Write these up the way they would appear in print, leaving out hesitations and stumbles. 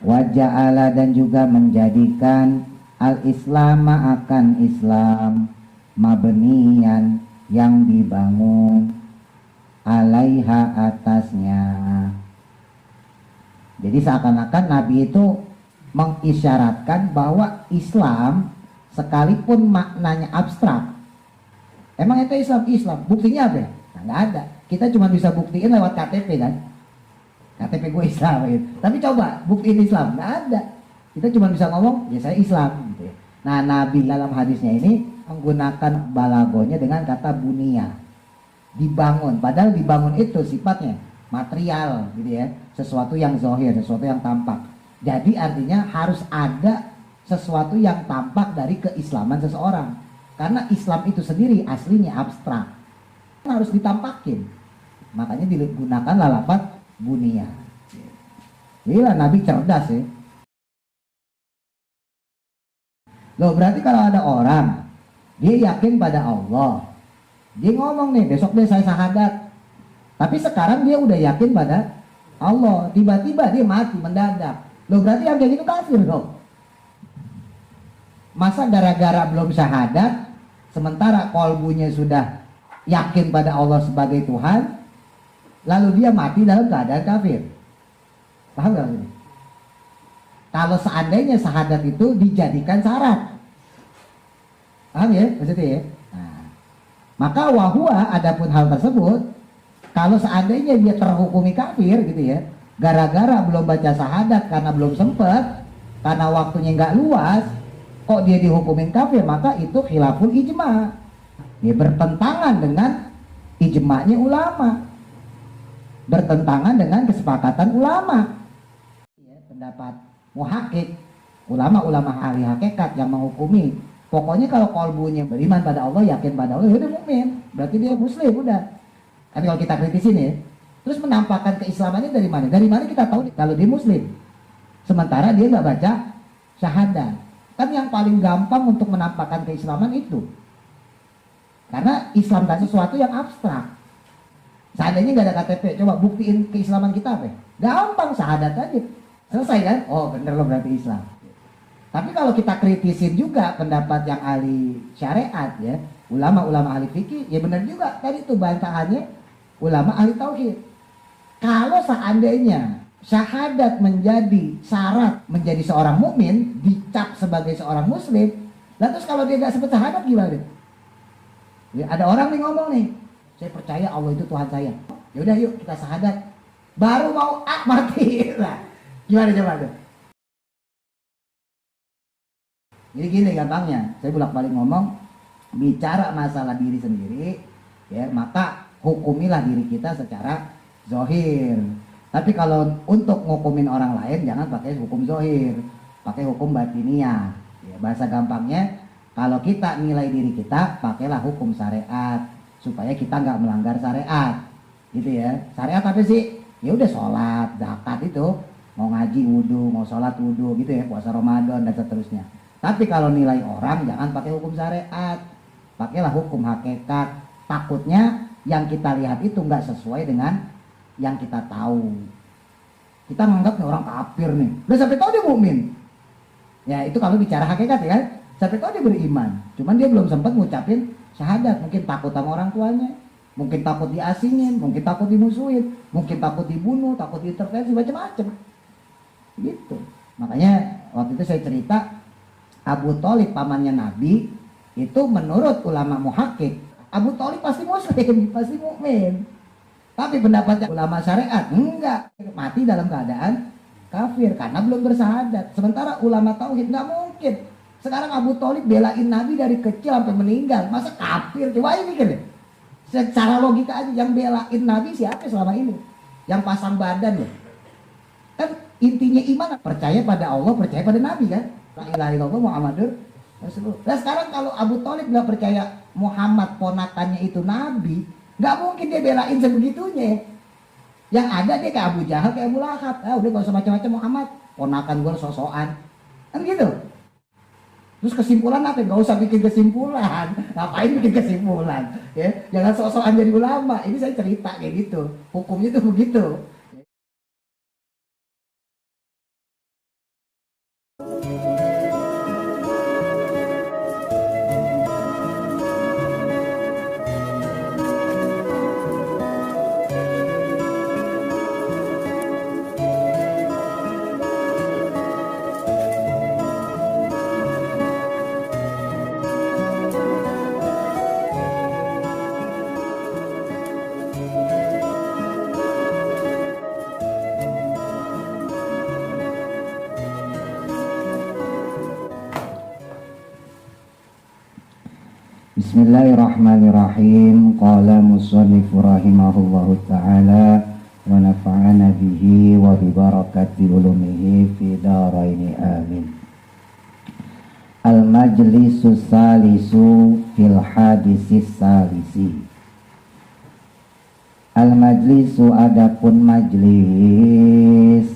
Wa ja'ala dan juga menjadikan al-islama akan Islam mabniyan yang dibangun alaiha atasnya. Jadi seakan-akan Nabi itu mengisyaratkan bahwa Islam sekalipun maknanya abstrak, emang itu Islam, buktinya apa? Nah, nggak ada. Kita cuma bisa buktiin lewat KTP kan, KTP gue Islam gitu. Tapi coba buktiin Islam, nggak ada. Kita cuma bisa ngomong ya saya Islam gitu ya. Nah Nabi dalam hadisnya ini menggunakan balagonya dengan kata bunia, dibangun. Padahal dibangun itu sifatnya material gitu ya, sesuatu yang zahir, sesuatu yang tampak. Jadi artinya harus ada sesuatu yang tampak dari keislaman seseorang, karena Islam itu sendiri aslinya abstrak, harus ditampakin. Makanya digunakan lafaz bunia. Gila, Nabi cerdas ya. Loh, berarti kalau ada orang dia yakin pada Allah, dia ngomong nih besok deh saya syahadat, tapi sekarang dia udah yakin pada Allah, tiba-tiba dia mati mendadak. Loh, berarti yang kayak gitu kafir dong. Masa gara-gara belum syahadat, sementara kolbunya sudah yakin pada Allah sebagai Tuhan, lalu dia mati dalam keadaan kafir? Paham gak ini? Kalau seandainya syahadat itu dijadikan syarat, paham ya maksudnya ya? Nah, maka wahua, adapun hal tersebut, kalau seandainya dia terhukumi kafir gitu ya, gara-gara belum baca syahadat karena belum sempat, karena waktunya nggak luas, kok dia dihukumin kafir, maka itu khilaful ijma. Dia bertentangan dengan ijma'nya ulama, bertentangan dengan kesepakatan ulama. Ya, pendapat muhakkik, ulama-ulama ahli hakikat yang menghukumi, pokoknya kalau kolbunya beriman pada Allah, yakin pada Allah, ya udah mukmin, berarti dia muslim udah. Tapi kalau kita kritisin ya, terus menampakkan keislamannya dari mana? Dari mana kita tahu kalau dia muslim? Sementara dia nggak baca syahadat. Kan yang paling gampang untuk menampakkan keislaman itu, karena Islam kan sesuatu yang abstrak. Seandainya nggak ada KTP, coba buktiin keislaman kita apa? Gampang, syahadat aja, selesai kan? Oh bener loh, berarti Islam. Tapi kalau kita kritisin juga pendapat yang ahli syariat ya, ulama-ulama ahli fikih, ya benar juga tadi tuh bantahannya ulama ahli tauhid. Kalau seandainya syahadat menjadi syarat menjadi seorang mukmin, dicap sebagai seorang muslim, lalu terus kalau dia nggak sempat syahadat gimana? Ya, ada orang nih ngomong nih, saya percaya Allah itu Tuhan saya. Ya udah yuk kita syahadat. Baru mau mati lah. Gimana coba tuh? Jadi gini gampangnya, saya bolak-balik ngomong, bicara masalah diri sendiri, ya maka hukumilah diri kita secara zahir. Tapi kalau untuk ngukumin orang lain, jangan pakai hukum zahir, pakai hukum batiniah. Ya, bahasa gampangnya, kalau kita nilai diri kita, pakailah hukum syariat supaya kita nggak melanggar syariat, gitu ya. Syariat apa sih? Ya udah sholat, zakat itu, mau ngaji wudu, mau sholat wudu, gitu ya, puasa Ramadan dan seterusnya. Tapi kalau nilai orang jangan pakai hukum syariat, pakailah hukum hakikat. Takutnya yang kita lihat itu nggak sesuai dengan yang kita tahu. Kita menganggap orang kafir nih, udah sampai tahu dia mukmin. Ya itu kalau bicara hakikat ya kan, sampai tahu dia beriman. Cuman dia belum sempat ngucapin syahadat, mungkin takut sama orang tuanya, mungkin takut diasingin, mungkin takut dimusuhin, mungkin takut dibunuh, takut diintervensi, macam-macam. Gitu. Makanya waktu itu saya cerita, Abu Thalib pamannya Nabi itu menurut ulama muhakkik, Abu Thalib pasti muslim, pasti mukmin. Tapi pendapat ulama syariat enggak, mati dalam keadaan kafir karena belum bersyahadat. Sementara ulama tauhid nggak mungkin. Sekarang Abu Thalib belain Nabi dari kecil sampai meninggal, masa kafir? Coba ini kan, secara logika aja yang belain Nabi siapa selama ini? Yang pasang badan loh. Kan intinya iman percaya pada Allah, percaya pada Nabi kan? La ilaha illallah Muhammadur Rasulullah. Nah sekarang kalau Abu Thalib nggak percaya Muhammad ponakannya itu Nabi, nggak mungkin dia belain sebegitunya. Yang ada dia kayak Abu Jahal, kayak Abu Lahab. Ah udah gak usah macam-macam, Muhammad ponakan gue sok-sokan, kan gitu. Terus kesimpulan apa? Gak usah bikin kesimpulan. Ngapain bikin kesimpulan? Ya, jangan sok-sokan jadi ulama. Ini saya cerita kayak gitu. Hukumnya tuh begitu. Bismillahirrahmanirrahim. Qala musannifu rahimahullahu ta'ala wa nafa'ana bihi wa bi barakati ulumihi fi daraini amin. Al-majlisu salisu fil hadisi salisi. Al-majlisu adapun majlis,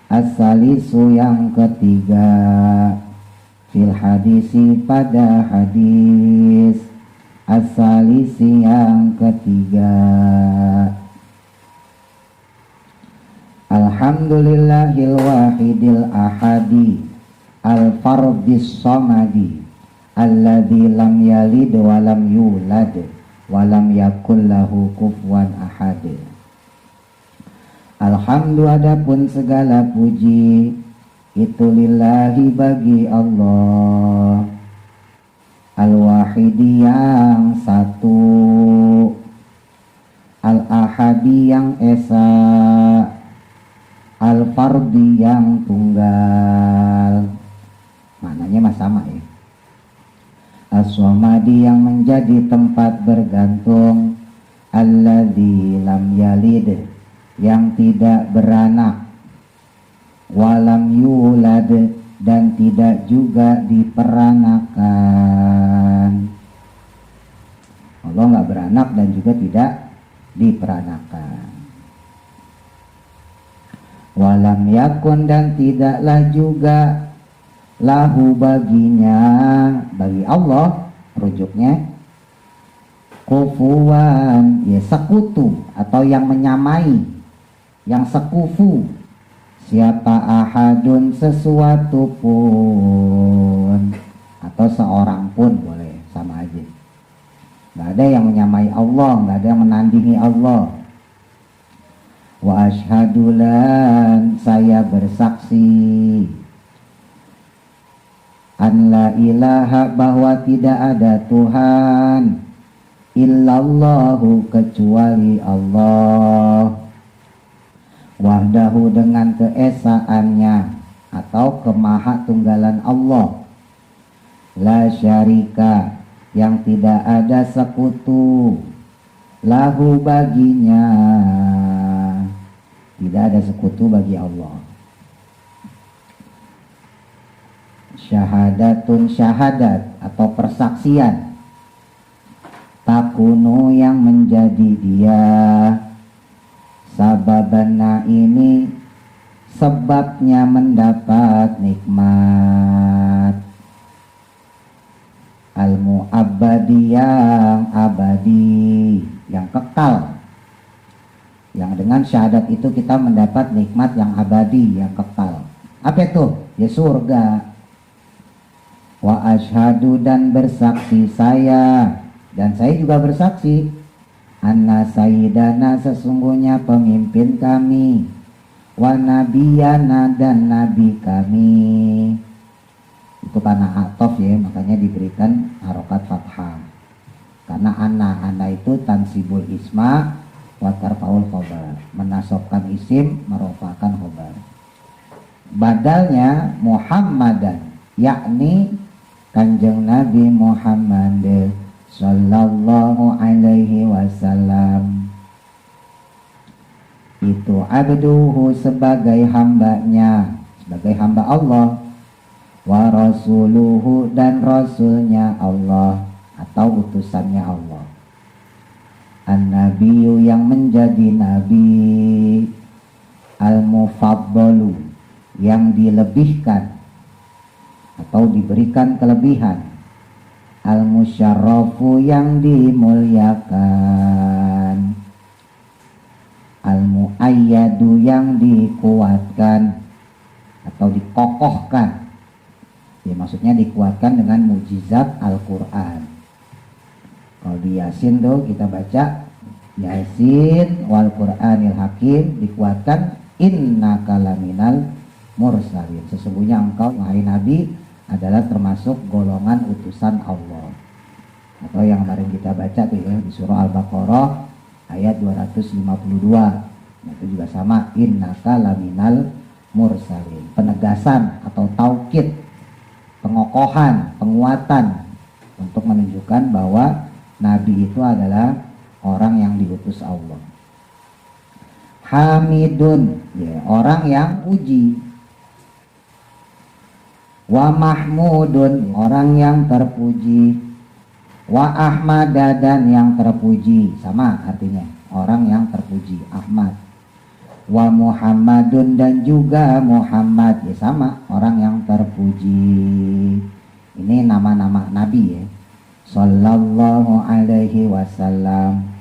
as-salisu yang ketiga, fil hadisi pada hadis, as-salisi yang ketiga. Alhamdulillahil wahidil ahadi, al-fardis samadi, alladzi lam yalid wa lam yulad wa lam yakul lahu kufuwan ahad. Alhamdu adapun segala puji itu lillahi bagi Allah, al-wahidi yang satu, al-ahadi yang esa, al-fardi yang tunggal. Maknanya mah sama ya. As-somadi yang menjadi tempat bergantung, alladzi lam yalid yang tidak beranak, walam yulad dan tidak juga diperanakan. Allah nggak beranak dan juga tidak diperanakan. Walam yakun dan tidaklah juga lahu baginya, bagi Allah rujuknya, kufuwan ya sekutu atau yang menyamai, yang sekufu. Siapa ahadun sesuatu pun, atau seorang pun boleh, sama aja. Gak ada yang menyamai Allah, gak ada yang menandingi Allah. Wa asyhadulan saya bersaksi, an la ilaha bahwa tidak ada Tuhan illallahu kecuali Allah, wahdahu dengan keesaannya atau kemahatunggalan Allah, la syarika yang tidak ada sekutu, lahu baginya tidak ada sekutu bagi Allah. Syahadatun syahadat atau persaksian, takunu yang menjadi dia, sababana ini sebabnya mendapat nikmat, al-mu'abbadi yang abadi, yang kekal. Yang dengan syahadat itu kita mendapat nikmat yang abadi, yang kekal. Apa itu? Ya surga. Wa asyhadu dan bersaksi saya, dan saya juga bersaksi, anna sayyidana sesungguhnya pemimpin kami, wa nabiyana dan nabi kami. Itu karena atof ya, makanya diberikan harokat fathah. Karena anna itu tansibul isma wa tarfaul khobar, menasobkan isim, merofakan khobar. Badalnya Muhammadan, yakni Kanjeng Nabi Muhammad sallallahu alaihi wasallam. Itu abduhu sebagai hambanya, sebagai hamba Allah, wa rasuluhu dan rasulnya Allah atau utusannya Allah, an-nabiyyu yang menjadi nabi, al-mufaddalu yang dilebihkan atau diberikan kelebihan, al-musyarrafu yang dimuliakan, al-muayyadu yang dikuatkan atau dikokohkan. Ya, maksudnya dikuatkan dengan mukjizat Al-Quran. Kalau di Yasin tuh kita baca Yasin wal Qur'anil Hakim, dikuatkan innaka laminal mursalin, sesungguhnya engkau wahai Nabi adalah termasuk golongan utusan Allah. Atau yang kemarin kita baca tuh ya di surah Al-Baqarah ayat 252. Nah, itu juga sama, innaka laminal mursalin. Penegasan atau taukid, pengokohan, penguatan untuk menunjukkan bahwa Nabi itu adalah orang yang diutus Allah. Hamidun, ya, orang yang puji. Wa mahmudun, orang yang terpuji. Wa ahmada, dan yang terpuji, sama artinya, orang yang terpuji, Ahmad. Wa Muhammadun, dan juga Muhammad, ya sama, orang yang terpuji. Ini nama-nama Nabi ya. Sallallahu alaihi wasallam.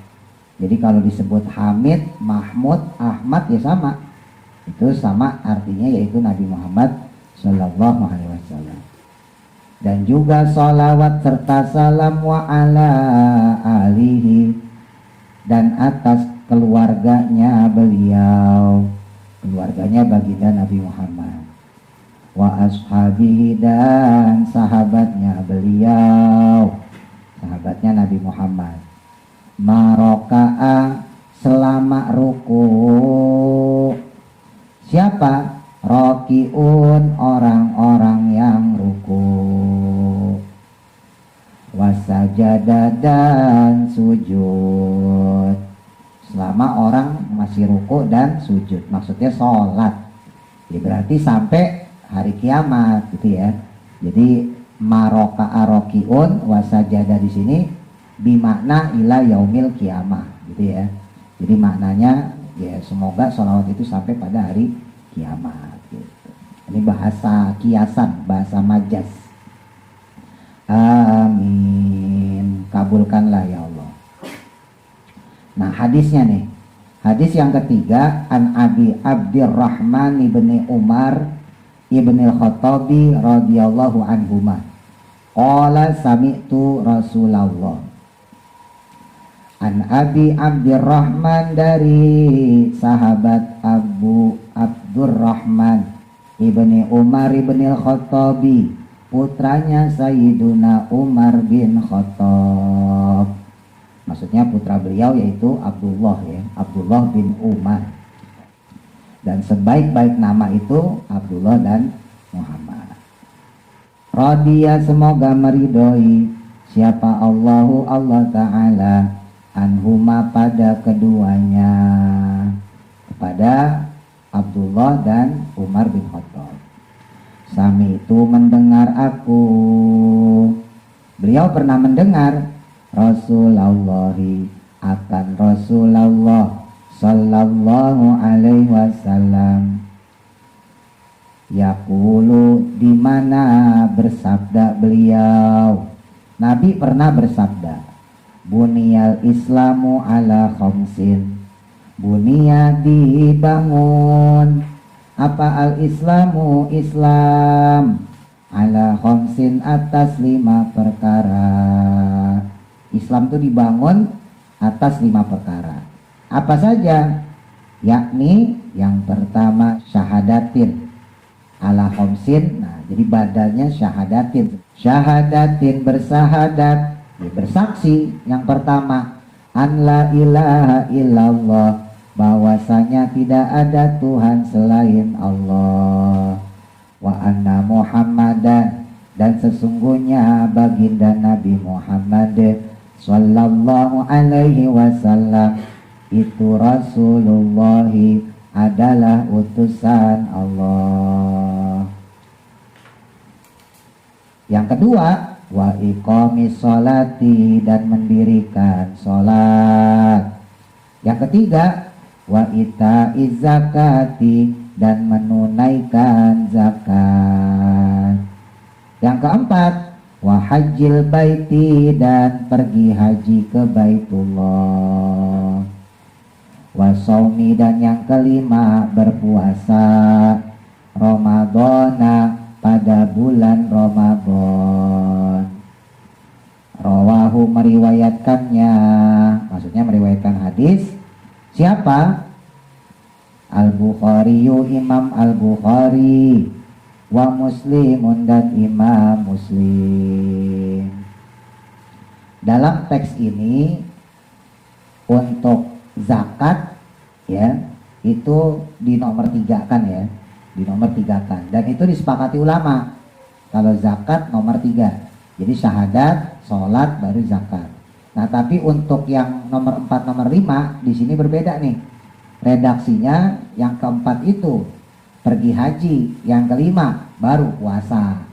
Jadi kalau disebut Hamid, Mahmud, Ahmad ya sama. Itu sama artinya, yaitu Nabi Muhammad sallallahu alaihi wasallam. Dan juga sholawat serta salam wa ala alihi, dan atas keluarganya beliau, keluarganya baginda Nabi Muhammad. Wa ashabihi, dan sahabatnya beliau, sahabatnya Nabi Muhammad. Maroka'a, selama ruku. Siapa? Rokiun, orang-orang yang ruku. Wasajada, dan sujud. Selama orang masih ruku dan sujud, maksudnya sholat. Ya berarti sampai hari kiamat gitu ya. Jadi maroka'a rokiun wasajada di sini bimakna ila yaumil kiamah gitu ya. Jadi maknanya ya semoga sholawat itu sampai pada hari kiamat gitu. Ini bahasa kiasan, bahasa majaz. Amin, kabulkanlah ya Allah. Nah hadisnya nih, hadis yang ketiga, an Abi Abdirrahman ibni Umar ibni al-Khattabi radhiyallahu anhuma qala sami'tu Rasulullah. An Abi Abdirrahman, dari sahabat Abu Abdurrahman ibni Umar ibni al-Khattabi, putranya Sayyiduna Umar bin Khattab. Maksudnya putra beliau yaitu Abdullah ya, Abdullah bin Umar. Dan sebaik-baik nama itu Abdullah dan Muhammad. Radhiya, semoga meridhoi, siapa Allahu, Allah Ta'ala, anhuma, pada keduanya, kepada Abdullah dan Umar bin Khattab. Sami itu mendengar aku, beliau pernah mendengar Rasulullah, akan Rasulullah sallallahu alaihi wasallam, yaqulu, di mana bersabda beliau, Nabi pernah bersabda, buniyal islamu ala khamsin, bunia dibangun, apa al islamu, Islam, ala khamsin, atas 5 perkara. Islam itu dibangun atas 5 perkara. Apa saja? Yakni yang pertama syahadatin ala khamsin. Nah, jadi badannya syahadatin. Syahadatin, bersahadat, ya, bersaksi. Yang pertama, an la ilaha illallah, bahwasanya tidak ada Tuhan selain Allah. Wa anna Muhammadan, dan sesungguhnya baginda Nabi Muhammad sallallahu alaihi wasallam itu Rasulullah, adalah utusan Allah. Yang kedua, wa iqamis sholati, dan mendirikan sholat. Yang ketiga, wa itaiz zakati, dan menunaikan zakat. Yang keempat, wa hajjil baiti, dan pergi haji ke Baitullah. Wa shaumi, dan yang kelima berpuasa Ramadhana, pada bulan Ramadan. Rawahu, meriwayatkannya, maksudnya meriwayatkan hadis, siapa? Al-Bukhari, Imam Al-Bukhari, wa Muslimun, dan Imam Muslim. Dalam teks ini untuk zakat ya itu dinomor 3-kan ya, dinomor 3-kan, dan itu disepakati ulama. Kalau zakat nomor 3, Jadi syahadat, sholat, baru zakat. Nah, tapi untuk yang nomor 4, nomor 5 di sini berbeda nih. Redaksinya yang keempat itu pergi haji, yang kelima baru puasa.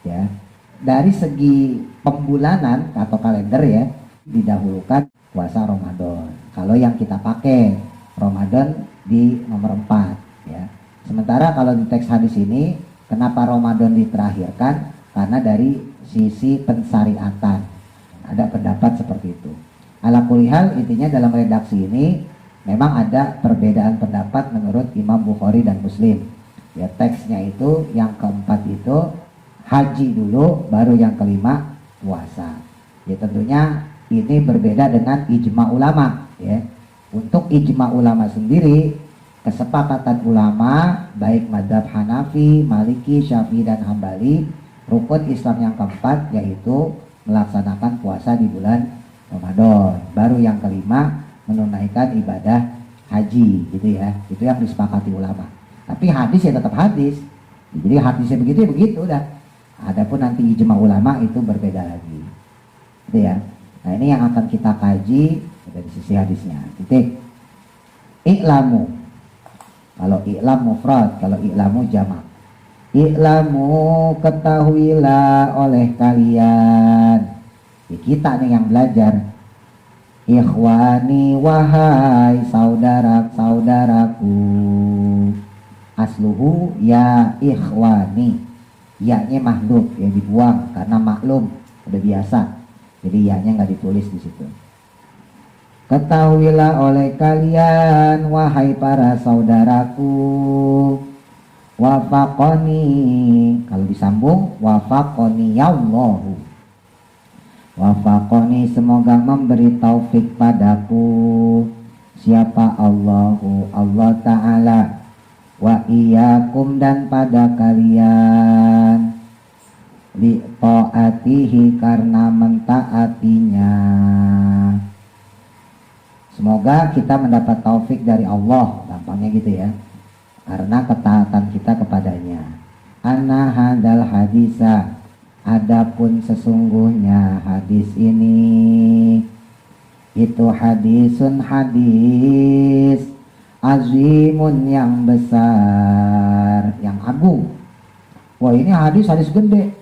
Ya. Dari segi pembulanan atau kalender ya, didahulukan puasa Ramadan. Kalau yang kita pakai Ramadan di nomor 4 ya. Sementara kalau di teks hadis ini kenapa Ramadan diterakhirkan? Karena dari sisi pensyariatan. Ada pendapat seperti itu. Ala kulli hal, intinya dalam redaksi ini memang ada perbedaan pendapat menurut Imam Bukhari dan Muslim. Ya, teksnya itu yang keempat itu haji dulu, baru yang kelima puasa. Ya, tentunya ini berbeda dengan ijma ulama ya. Untuk ijma ulama sendiri, kesepakatan ulama baik mazhab Hanafi, Maliki, Syafi'i dan Hambali, rukun Islam yang keempat yaitu melaksanakan puasa di bulan Ramadan. Baru yang kelima menunaikan ibadah haji gitu ya. Itu yang disepakati ulama. Tapi hadis ya tetap hadis. Jadi hadisnya begitu ya begitu udah. Adapun nanti ijma ulama itu berbeda lagi. Gitu ya. Nah, ini yang akan kita kaji dari sisi hadisnya. Titik. I'lamu. Kalau i'lam mufrad, kalau i'lamu jamak. I'lamu, ketahuilah oleh kalian. Ya, kita nih yang belajar. Ikhwani, wahai saudara-saudaraku. Asluhu ya ikhwani. Ya-nya mahdhuf, ya dibuang karena maklum, udah biasa. Jadi ya-nya nggak ditulis di situ. Ketahuilah oleh kalian, wahai para saudaraku. Wafaqoni, kalau disambung wafaqoni yallahu. Wafaqoni, semoga memberi taufik padaku. Siapa Allahu? Allah Ta'ala. Wa iyyakum, dan pada kalian. Li ta'atihi, karena mentaatinya. Semoga kita mendapat taufik dari Allah, gampangnya gitu ya, karena ketaatan kita kepadanya. Anna hadal hadisa, adapun sesungguhnya hadis ini itu hadisun hadis azimun, yang besar, yang agung. Wah, ini hadis gede.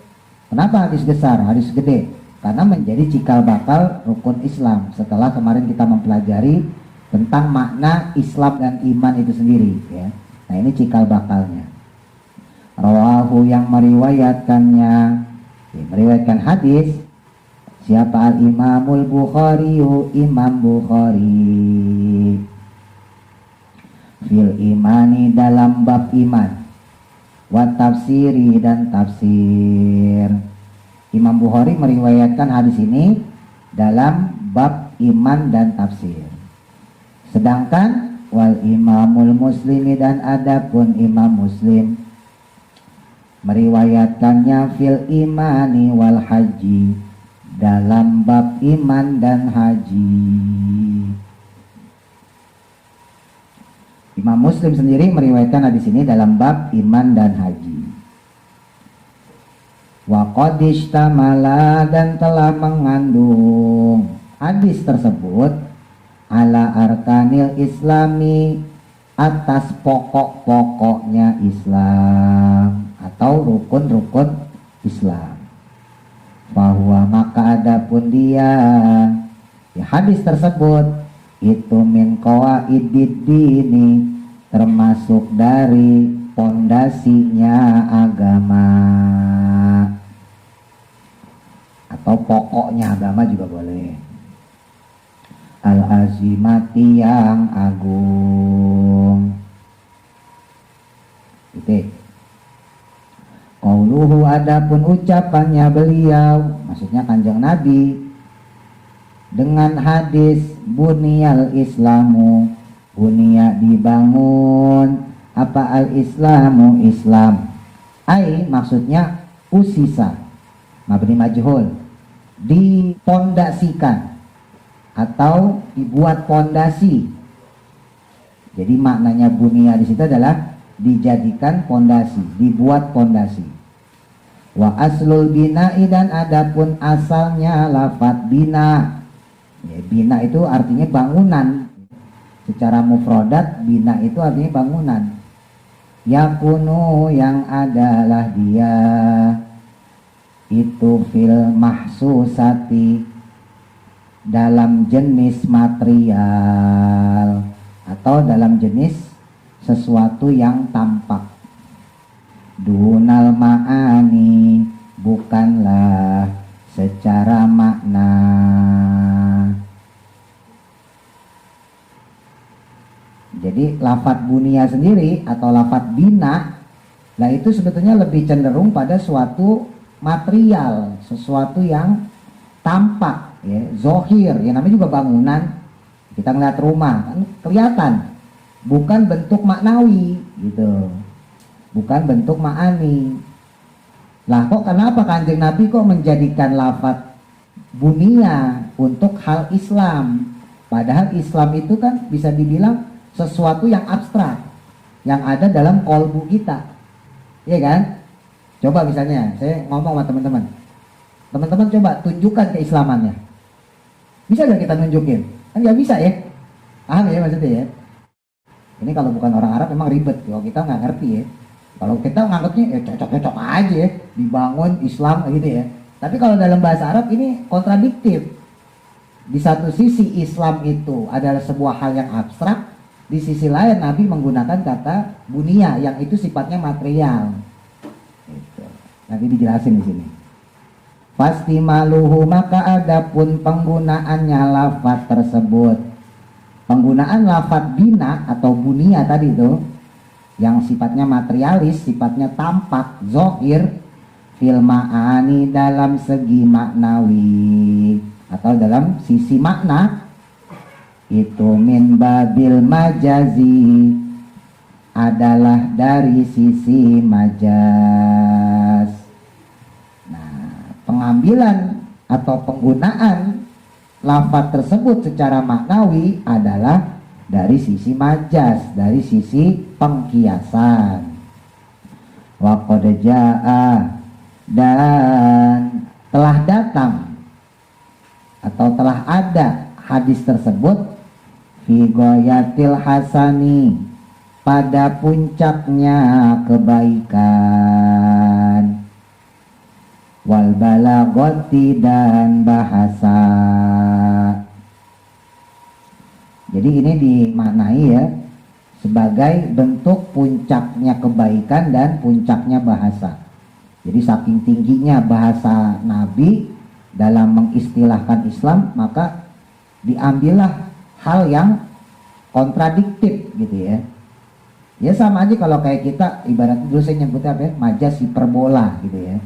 Kenapa hadis besar, hadis gede? Karena menjadi cikal bakal rukun Islam. Setelah kemarin kita mempelajari tentang makna Islam dan iman itu sendiri ya. Nah, ini cikal bakalnya. Rawahu, yang meriwayatkannya, meriwayatkan hadis, siapa? Al-Imamul Bukhari, Imam Bukhari. Fil imani, dalam bab iman. Wa tafsiri, dan tafsir. Imam Bukhari meriwayatkan hadis ini dalam bab iman dan tafsir. Sedangkan wal imamul muslimi, dan adapun Imam Muslim meriwayatkannya fil imani wal haji, dalam bab iman dan haji. Imam Muslim sendiri meriwayatkan hadis ini dalam bab iman dan haji. Wa qad ishtamala, dan telah mengandung hadis tersebut ala arkanil islami, atas pokok-pokoknya Islam atau rukun-rukun Islam. Bahwa maka adapun dia, ya, hadis tersebut itu min qawaidid dini, termasuk dari pondasinya agama atau pokoknya agama juga boleh. Al-azimati, yang agung. Titik. Qauluhu, adapun ucapannya beliau, maksudnya Kanjeng Nabi, dengan hadis buniyal islamu, bunia dibangun, apa al-islamu, Islam, ai maksudnya usisa, mabni majhul, dipondasikan atau dibuat pondasi. Jadi maknanya bunia di situ adalah dijadikan pondasi, dibuat pondasi. Wa aslul bina'i, dan adapun asalnya lafat bina. Ya, bina itu artinya bangunan. Secara mufradat bina itu artinya bangunan. Yakunu, yang adalah dia itu fil mahsusati, dalam jenis material atau dalam jenis sesuatu yang tampak. Dunal ma'ani, bukanlah secara makna. Jadi lafat bunia sendiri atau lafat bina lah itu sebetulnya lebih cenderung pada suatu material, sesuatu yang tampak, ya, zohir, ya namanya juga bangunan. Kita ngeliat rumah kan kelihatan, bukan bentuk maknawi gitu. Bukan bentuk ma'ani. Lah kok kenapa Kanjeng Nabi kok menjadikan lafaz bunia untuk hal Islam? Padahal Islam itu kan bisa dibilang sesuatu yang abstrak, yang ada dalam kolbu kita. Iya kan? Coba misalnya saya ngomong sama teman-teman. Teman-teman coba tunjukkan keislamannya. Bisa gak kita nunjukin? Kan gak bisa ya. Paham ya maksudnya ya? Ini kalau bukan orang Arab memang ribet. Kalau kita nggak ngerti ya. Kalau kita nganggapnya ya cocok-cocok aja ya, dibangun Islam gitu ya. Tapi kalau dalam bahasa Arab ini kontradiktif. Di satu sisi Islam itu adalah sebuah hal yang abstrak, di sisi lain Nabi menggunakan kata bunia yang itu sifatnya material. Gitu. Nanti dijelasin di sini. Pasti maluhu, maka adapun penggunaannya lafaz tersebut. Penggunaan lafaz bina atau bunia tadi itu yang sifatnya materialis, sifatnya tampak, zohir, fil ma'ani, dalam segi maknawi atau dalam sisi makna, itu min babil majazi, adalah dari sisi majaz. Nah, pengambilan atau penggunaan lafaz tersebut secara maknawi adalah dari sisi majaz, dari sisi pengkiasan. Wa qad jaa, dan telah datang atau telah ada hadis tersebut fi ghayatil hasani, pada puncaknya kebaikan, wal balaghati, dan bahasa. Jadi ini dimaknai ya sebagai bentuk puncaknya kebaikan dan puncaknya bahasa. Jadi saking tingginya bahasa Nabi dalam mengistilahkan Islam, maka diambillah hal yang kontradiktif gitu ya. Ya sama aja kalau kayak kita ibaratnya dulu saya nyebutnya apa ya, majas hiperbola gitu ya.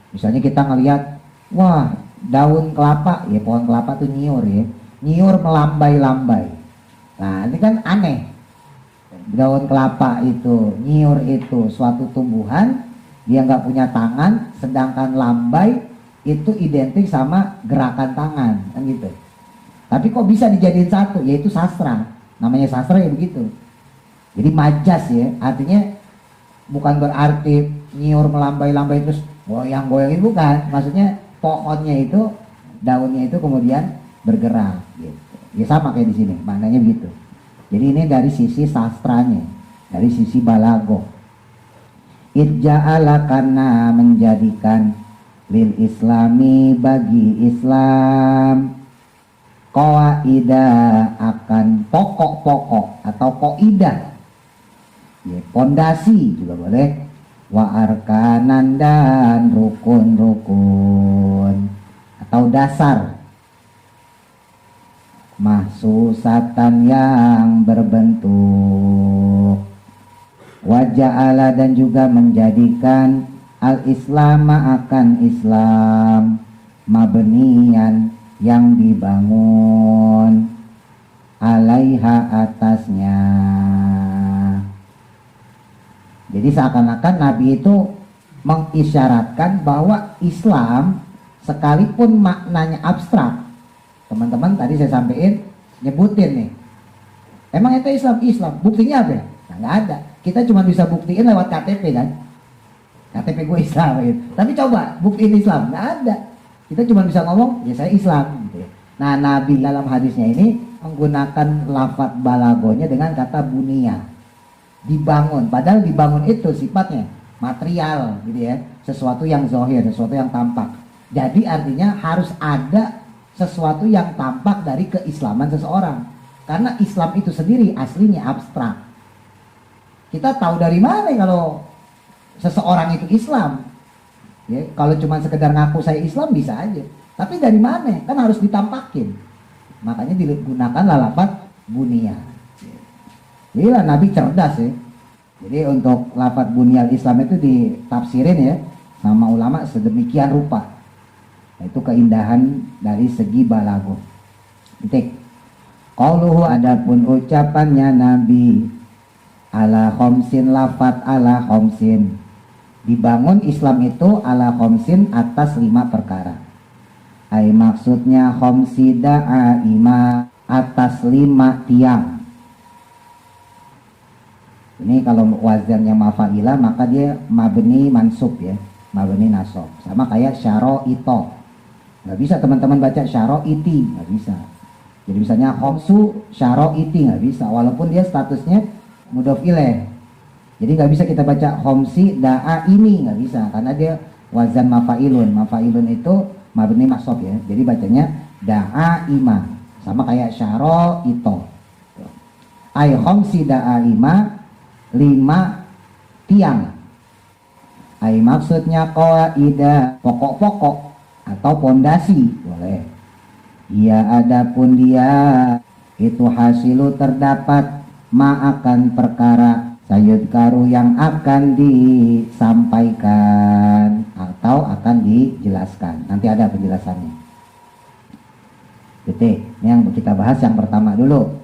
Misalnya kita ngelihat, wah daun kelapa, ya pohon kelapa tuh nyiur ya, nyiur melambai-lambai. Nah ini kan aneh, daun kelapa itu, nyiur itu suatu tumbuhan, dia nggak punya tangan, sedangkan lambai itu identik sama gerakan tangan, kan gitu. Tapi kok bisa dijadiin satu, yaitu sastra, namanya sastra ya begitu. Jadi majas ya, artinya bukan berarti nyiur melambai-lambai terus goyang-goyang, itu bukan, maksudnya pohonnya itu, daunnya itu kemudian bergerak gitu. Ya sama kayak di sini, maknanya begitu. Jadi ini dari sisi sastranya, dari sisi balago. Idja'ala, karena menjadikan lil islami, bagi Islam, qawaida, akan pokok-pokok atau qaidah, ya, pondasi juga boleh, wa arkanan, dan rukun-rukun atau dasar, mahsusatan, yang berbentuk, waja'ala, dan juga menjadikan al-Islam, akan Islam, mabniyan, yang dibangun, alaiha, atasnya. Jadi seakan-akan Nabi itu mengisyaratkan bahwa Islam sekalipun maknanya abstrak, teman-teman tadi saya sampaikan, nyebutin nih, emang itu Islam, buktinya apa? Nah, nggak ada. Kita cuma bisa buktiin lewat KTP kan. KTP gue Islam gitu. Tapi coba buktiin Islam, nggak ada. Kita cuma bisa ngomong, ya saya Islam gitu ya. Nah, Nabi dalam hadisnya ini menggunakan lafaz balagonya dengan kata bunia, dibangun. Padahal dibangun itu sifatnya material gitu ya, sesuatu yang zahir, sesuatu yang tampak. Jadi artinya harus ada sesuatu yang tampak dari keislaman seseorang. Karena Islam itu sendiri aslinya abstrak. Kita tahu dari mana kalau seseorang itu Islam? Ya, kalau cuma sekedar ngaku saya Islam bisa aja. Tapi dari mana? Kan harus ditampakin. Makanya digunakan lafaz bunia. Inilah Nabi cerdas ya. Jadi untuk lafaz bunyal Islam itu ditafsirin ya sama ulama sedemikian rupa. Itu keindahan dari segi balaghah. Titik. Qauluhu adapun ucapannya Nabi ala khamsin lafaz ala khamsin. Dibangun Islam itu ala khamsin atas 5 perkara. Ai maksudnya khamsi da'ima atas 5 tiang. Ini kalau wazannya mafa'ilah maka dia mabni mansub ya, mabni nasab. Sama kayak syara'ito. Nggak bisa teman-teman baca syara'iti, nggak bisa. Jadi misalnya khamsu syara'iti nggak bisa, walaupun dia statusnya mudhof ilaih. Jadi nggak bisa kita baca khamsi da'a ini, nggak bisa karena dia wazan mafa'ilun. Mafa'ilun itu mabni mansub ya. Jadi bacanya da'a ima. Sama kayak syaro ito. Ay khamsi da'a ima 5 tiang. Ay maksudnya qaida pokok-pokok atau pondasi boleh. Ia adapun dia itu hasilu terdapat ma akan perkara sayud karu yang akan disampaikan atau akan dijelaskan. Nanti ada penjelasannya. Titik. Ini yang kita bahas yang pertama dulu.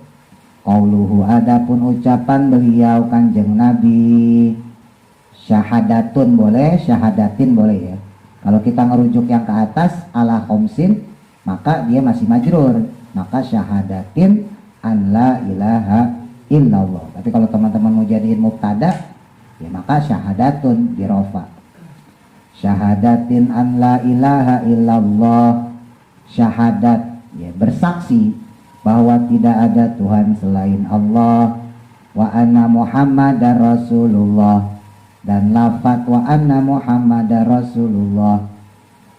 Qauluhu adapun ucapan beliau Kanjeng Nabi. Syahadatun boleh, syahadatin boleh ya. Kalau kita ngerujuk yang ke atas ala khamsin maka dia masih majrur. Maka syahadatin an la ilaha illallah. Tapi kalau teman-teman mau jadiin mubtada ya maka syahadatun dirofa. Syahadatin an la ilaha illallah. Syahadat ya bersaksi bahwa tidak ada Tuhan selain Allah, wa anna Muhammadar Rasulullah, dan lafaz wa anna Muhammadar Rasulullah.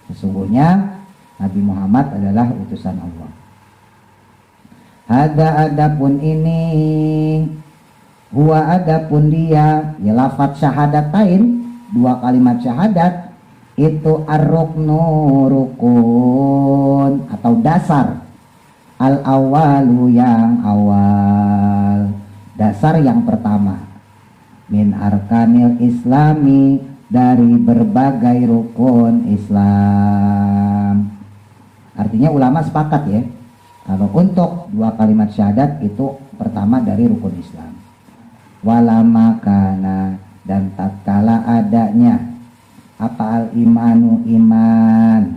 Sesungguhnya Nabi Muhammad adalah utusan Allah. Hada adapun ini, huwa adapun dia, ya lafaz syahadatain, 2 kalimat syahadat itu ar-ruknu rukun atau dasar, al-awalu yang awal, dasar yang pertama, min arkanil islami dari berbagai rukun Islam. Artinya ulama sepakat ya, kalau untuk 2 kalimat syahadat itu pertama dari rukun Islam. Walama kana, dan tatkala adanya apa al imanu iman,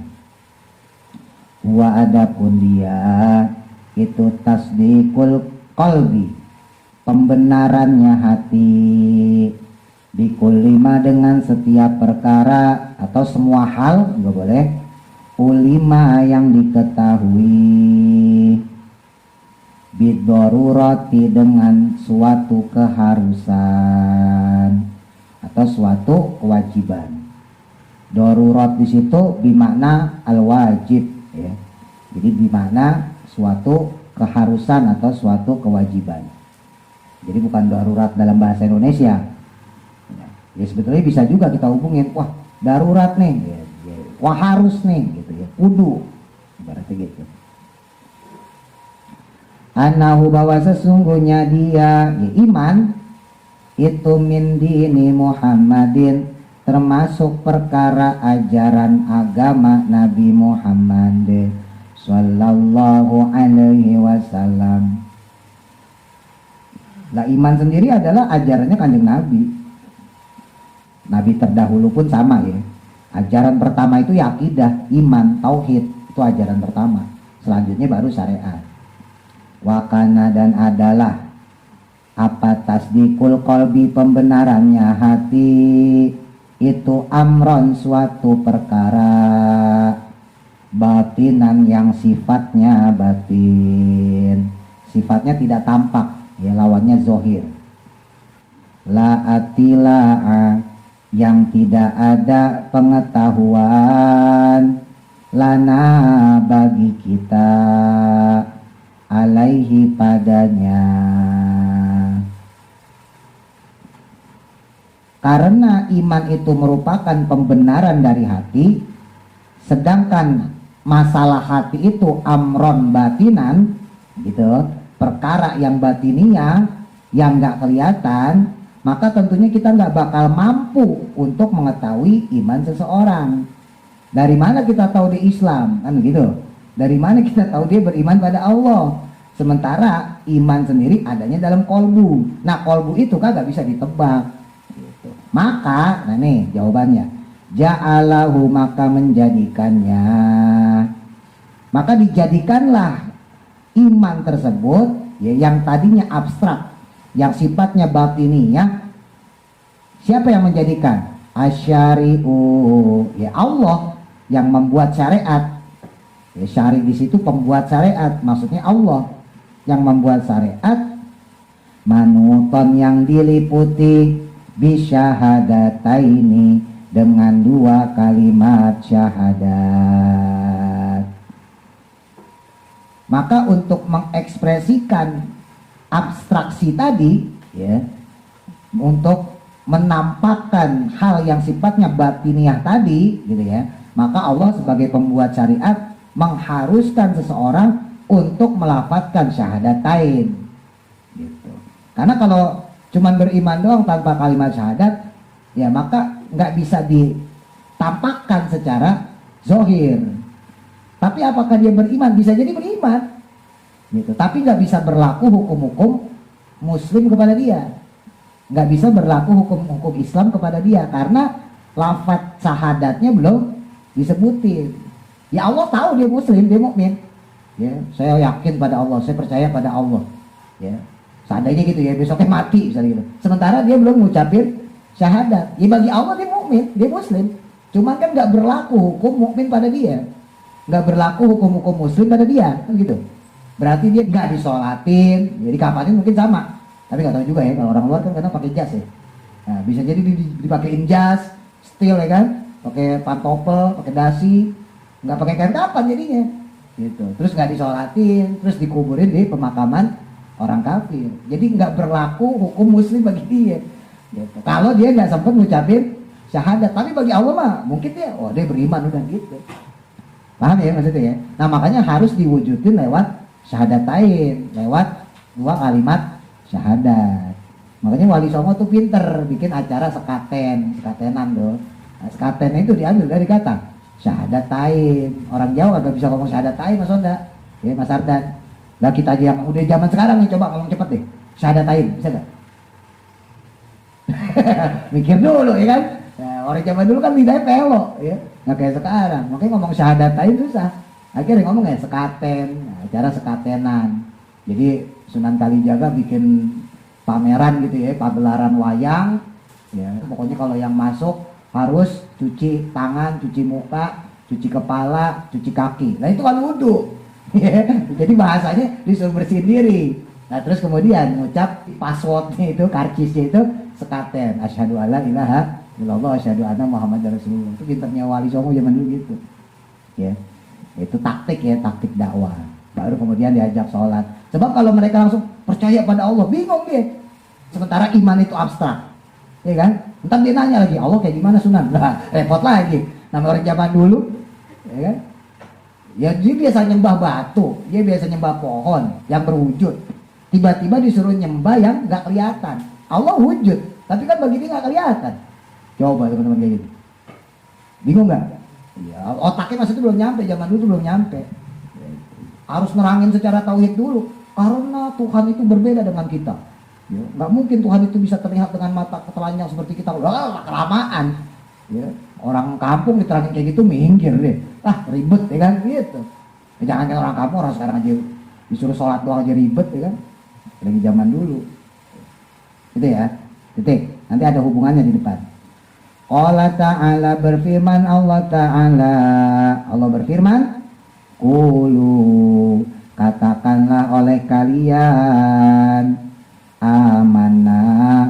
wa adapun dia itu tasdikul qalbi, pembenarannya hati, bikulima dengan setiap perkara atau semua hal juga boleh, ulima yang diketahui, bidorurati dengan suatu keharusan atau suatu kewajiban. Darurat di situ bimakna al-wajib ya. Jadi bimakna suatu keharusan atau suatu kewajiban. Jadi bukan darurat dalam bahasa Indonesia. Ya sebetulnya bisa juga kita hubungin, wah darurat nih, ya, ya. Wah harus nih gitu ya, kudu. Berarti gitu. Anahu bahwa sesungguhnya dia ya, iman itu min dini Muhammadin, termasuk perkara ajaran agama Nabi Muhammad sallallahu alaihi wasallam. Lah iman sendiri adalah ajarannya Kanjeng Nabi. Nabi terdahulu pun sama ya. Ajaran pertama itu ya akidah, iman, tauhid, itu ajaran pertama. Selanjutnya baru syariat. Wakana dan adalah apa tasdikul qalbi, pembenarannya hati, itu amron suatu perkara, batinan yang sifatnya batin, sifatnya tidak tampak, ya lawannya zohir. La atila'a, yang tidak ada pengetahuan, lana bagi kita, alaihi padanya. Karena iman itu merupakan pembenaran dari hati, sedangkan masalah hati itu amron batinan, gitu, perkara yang batiniah, yang nggak kelihatan, maka tentunya kita nggak bakal mampu untuk mengetahui iman seseorang. Dari mana kita tahu dia Islam, kan gitu? Dari mana kita tahu dia beriman pada Allah? Sementara iman sendiri adanya dalam kolbu. Nah, kolbu itu kagak bisa ditebak. Maka, nah nih jawabannya, ja'alahu, maka menjadikannya, maka dijadikanlah iman tersebut, ya, yang tadinya abstrak, yang sifatnya batiniyah. Siapa yang menjadikan? Asyari'u, ya Allah yang membuat syariat. Ya, syari di situ pembuat syariat, maksudnya Allah yang membuat syariat. Manuton yang diliputi bisyahadataini, dengan dua kalimat syahadat. Maka untuk mengekspresikan abstraksi tadi, ya, untuk menampakkan hal yang sifatnya batiniah tadi, gitu ya, maka Allah sebagai pembuat syariat mengharuskan seseorang untuk melafadzkan syahadatain, gitu. Karena kalau cuman beriman doang tanpa kalimat syahadat, ya maka nggak bisa ditampakkan secara zohir. Tapi apakah dia beriman? Bisa jadi beriman, gitu. Tapi nggak bisa berlaku hukum-hukum Muslim kepada dia, nggak bisa berlaku hukum-hukum Islam kepada dia, karena lafaz syahadatnya belum disebutin. Ya Allah tahu dia Muslim, dia mukmin. Ya, saya yakin pada Allah, saya percaya pada Allah. Ya. Seandainya gitu ya, besoknya mati misalnya gitu. Sementara dia belum ngucapin syahadat. Ya bagi Allah dia mukmin, dia muslim. Cuman kan nggak berlaku hukum mukmin pada dia, nggak berlaku hukum-hukum muslim pada dia, kan gitu. Berarti dia nggak disolatin, jadi kafarin mungkin sama. Tapi nggak tahu juga ya, kalau orang luar kan kadang pakai jas ya. Nah, bisa jadi dipakein jas, steel ya kan, pakai pantopel, pakai dasi, nggak pakai kain kapan jadinya. Gitu. Terus nggak disolatin, terus dikuburin di pemakaman orang kafir. Jadi nggak berlaku hukum muslim bagi dia. Gitu. Kalau dia nggak sempat ngucapin syahadat, tapi bagi Allah mah mungkin dia, oh dia beriman udah gitu. Paham ya maksudnya ya? Nah makanya harus diwujudin lewat syahadatain, lewat dua kalimat syahadat. Makanya Wali Songo tuh pinter bikin acara sekatenan tuh. Nah, sekaten itu diambil dari kata syahadatain. Orang Jawa agak bisa ngomong syahadatain Mas Onda, ya Mas Ardan. Nah kita aja yang udah zaman sekarang nih, coba ngomong cepet deh, syahadatain, bisa gak? Mikir dulu ya kan. Nah, orang zaman dulu kan lidahnya pelok ya, nggak kayak sekarang. Makanya ngomong syahadatain susah. Akhirnya ngomong ya sekaten, acara sekatenan. Jadi Sunan Kalijaga bikin pameran gitu ya, pagelaran wayang. Ya, pokoknya kalau yang masuk harus cuci tangan, cuci muka, cuci kepala, cuci kaki. Nah itu kan wudhu. Jadi bahasanya disuruh bersihin diri. Nah terus kemudian ngucap passwordnya itu, karcisnya itu sekaten, asyhadu alla ilaha illallah asyhadu anna muhammadar rasulullah. Itu pinternya Wali Songo zaman dulu gitu. Ya, itu taktik ya, taktik dakwah. Baru kemudian diajak sholat. Sebab kalau mereka langsung percaya pada Allah, bingung dia. Sementara iman itu abstrak, ya kan? Entar dia nanya lagi, Allah kayak gimana Sunan? Nah, repot lagi. Nama orang zaman dulu, ya kan? Ya dia biasa nyembah batu, dia biasa nyembah pohon yang berwujud. Tiba-tiba disuruh nyembah yang nggak kelihatan. Allah wujud, tapi kan bagi dia nggak kelihatan. Coba teman-teman kayak gitu. Bingung nggak? Ya, otaknya masih itu belum nyampe, zaman dulu belum nyampe. Harus nerangin secara tauhid dulu, karena Tuhan itu berbeda dengan kita. Ya, nggak mungkin Tuhan itu bisa terlihat dengan mata telanjang seperti kita. Udah kelamaan. Ya, orang kampung diterangin kayak gitu minggir deh. Ribet ya kan gitu. Ya, jangan kan orang kampung, orang sekarang aja disuruh sholat doang aja ribet ya kan. Lagi zaman dulu. Gitu ya. Titik. Nanti ada hubungannya di depan. Qala ta'ala berfirman Allah Ta'ala, Allah berfirman, qulu katakanlah oleh kalian, amanna,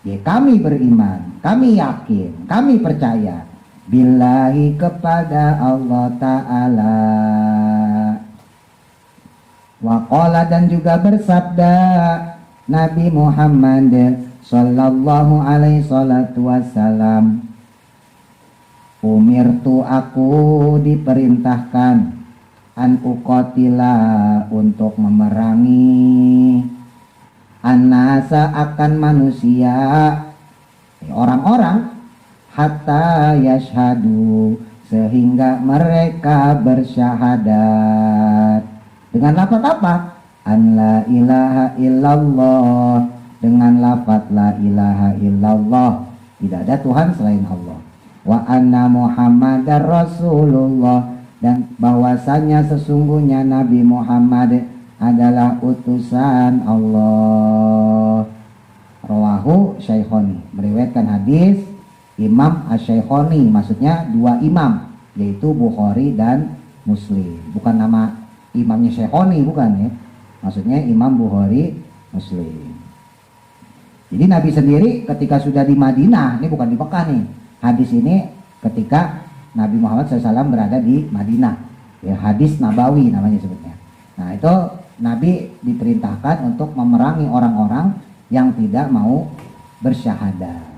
ya kami beriman, kami yakin, kami percaya, billahi kepada Allah Ta'ala. Wa qala dan juga bersabda Nabi Muhammad sallallahu alaihi salatu wassalam, umirtu aku diperintahkan an uqatila untuk memerangi an-nasa akan manusia, orang-orang, hatta yashhadu sehingga mereka bersyahadat dengan lafaz apa? An la ilaha illallah, dengan lafaz la ilaha illallah, tidak ada Tuhan selain Allah. Wa anna Muhammadar Rasulullah, dan bahwasanya sesungguhnya Nabi Muhammad adalah utusan Allah. Rawahu Syaikhoni, meriwayatkan hadis Imam Asy-Syaikhoni, maksudnya dua imam, yaitu Bukhari dan Muslim. Bukan nama imamnya Syaikhoni, bukan ya. Maksudnya Imam Bukhari Muslim. Jadi Nabi sendiri ketika sudah di Madinah, ini bukan di Mekah nih. Hadis ini ketika Nabi Muhammad SAW berada di Madinah, ya, hadis Nabawi namanya sebutnya. Nah itu Nabi diperintahkan untuk memerangi orang-orang yang tidak mau bersyahadat.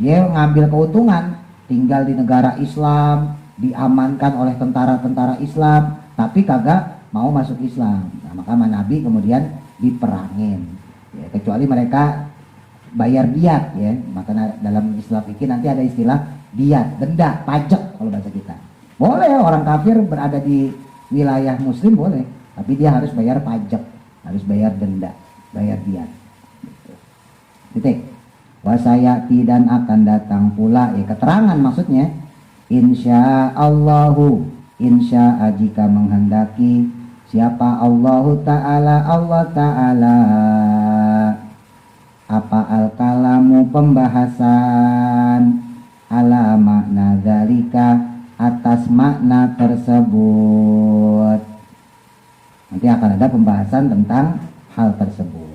Dia ngambil keuntungan, tinggal di negara Islam, diamankan oleh tentara-tentara Islam, tapi kagak mau masuk Islam. Nah, maka Nabi kemudian diperangin, ya, kecuali mereka bayar diat, ya. Maka dalam Islam ini nanti ada istilah diat, denda, pajak kalau bahasa kita. Boleh orang kafir berada di wilayah Muslim boleh, tapi dia harus bayar pajak, harus bayar denda, bayar diat. Titik. Wasayati dan akan datang pula, ya keterangan maksudnya. Insya Allahu, insya jika menghendaki siapa Allahu Ta'ala, Allah Ta'ala. Apa al-kalamu pembahasan, ala makna dzalika atas makna tersebut. Nanti akan ada pembahasan tentang hal tersebut.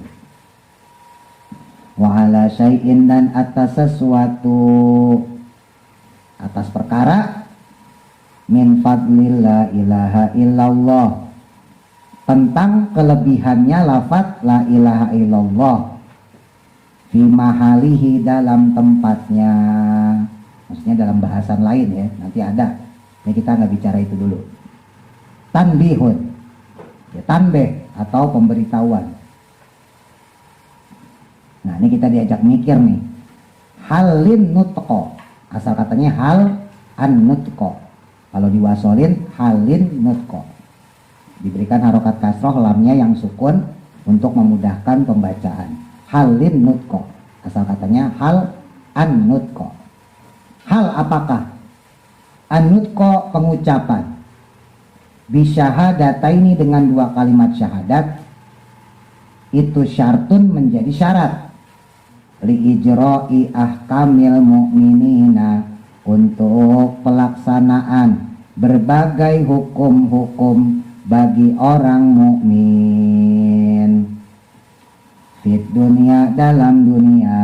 Wa ala syai'in dan atas sesuatu, atas perkara, min fadlil la ilaha illallah, tentang kelebihannya lafaz la ilaha illallah, fi mahalihi dalam tempatnya, maksudnya dalam bahasan lain ya, nanti ada. Ini kita nggak bicara itu dulu. Tanbihun, ya, tanbih atau pemberitahuan. Nah ini kita diajak mikir nih. Halin nutqo, asal katanya hal an nutqo, kalau diwasolin halin nutqo, diberikan harokat kasroh lamnya yang sukun untuk memudahkan pembacaan. Halin nutqo, asal katanya hal an nutqo. Hal apakah? An nutqo pengucapan, bisyahadataini dengan dua kalimat syahadat, itu syartun menjadi syarat, li ijra'i ahkamil mu'minina, untuk pelaksanaan berbagai hukum-hukum bagi orang mukmin, fit dunia, dalam dunia.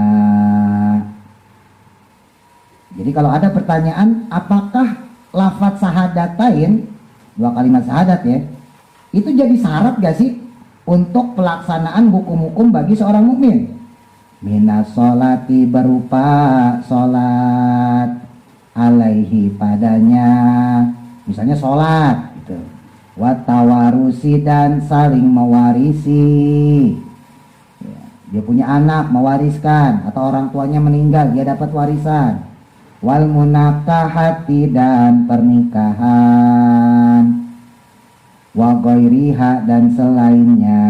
Jadi kalau ada pertanyaan apakah lafaz syahadatain, dua kalimat syahadat ya, itu jadi syarat gak sih untuk pelaksanaan hukum-hukum bagi seorang mukmin? Minas sholati, berupa sholat, alaihi padanya, misalnya sholat gitu. Watawarusi dan saling mewarisi, ya, dia punya anak mewariskan, atau orang tuanya meninggal dia dapat warisan. Wal munakahati dan pernikahan, wa ghairiha dan selainnya.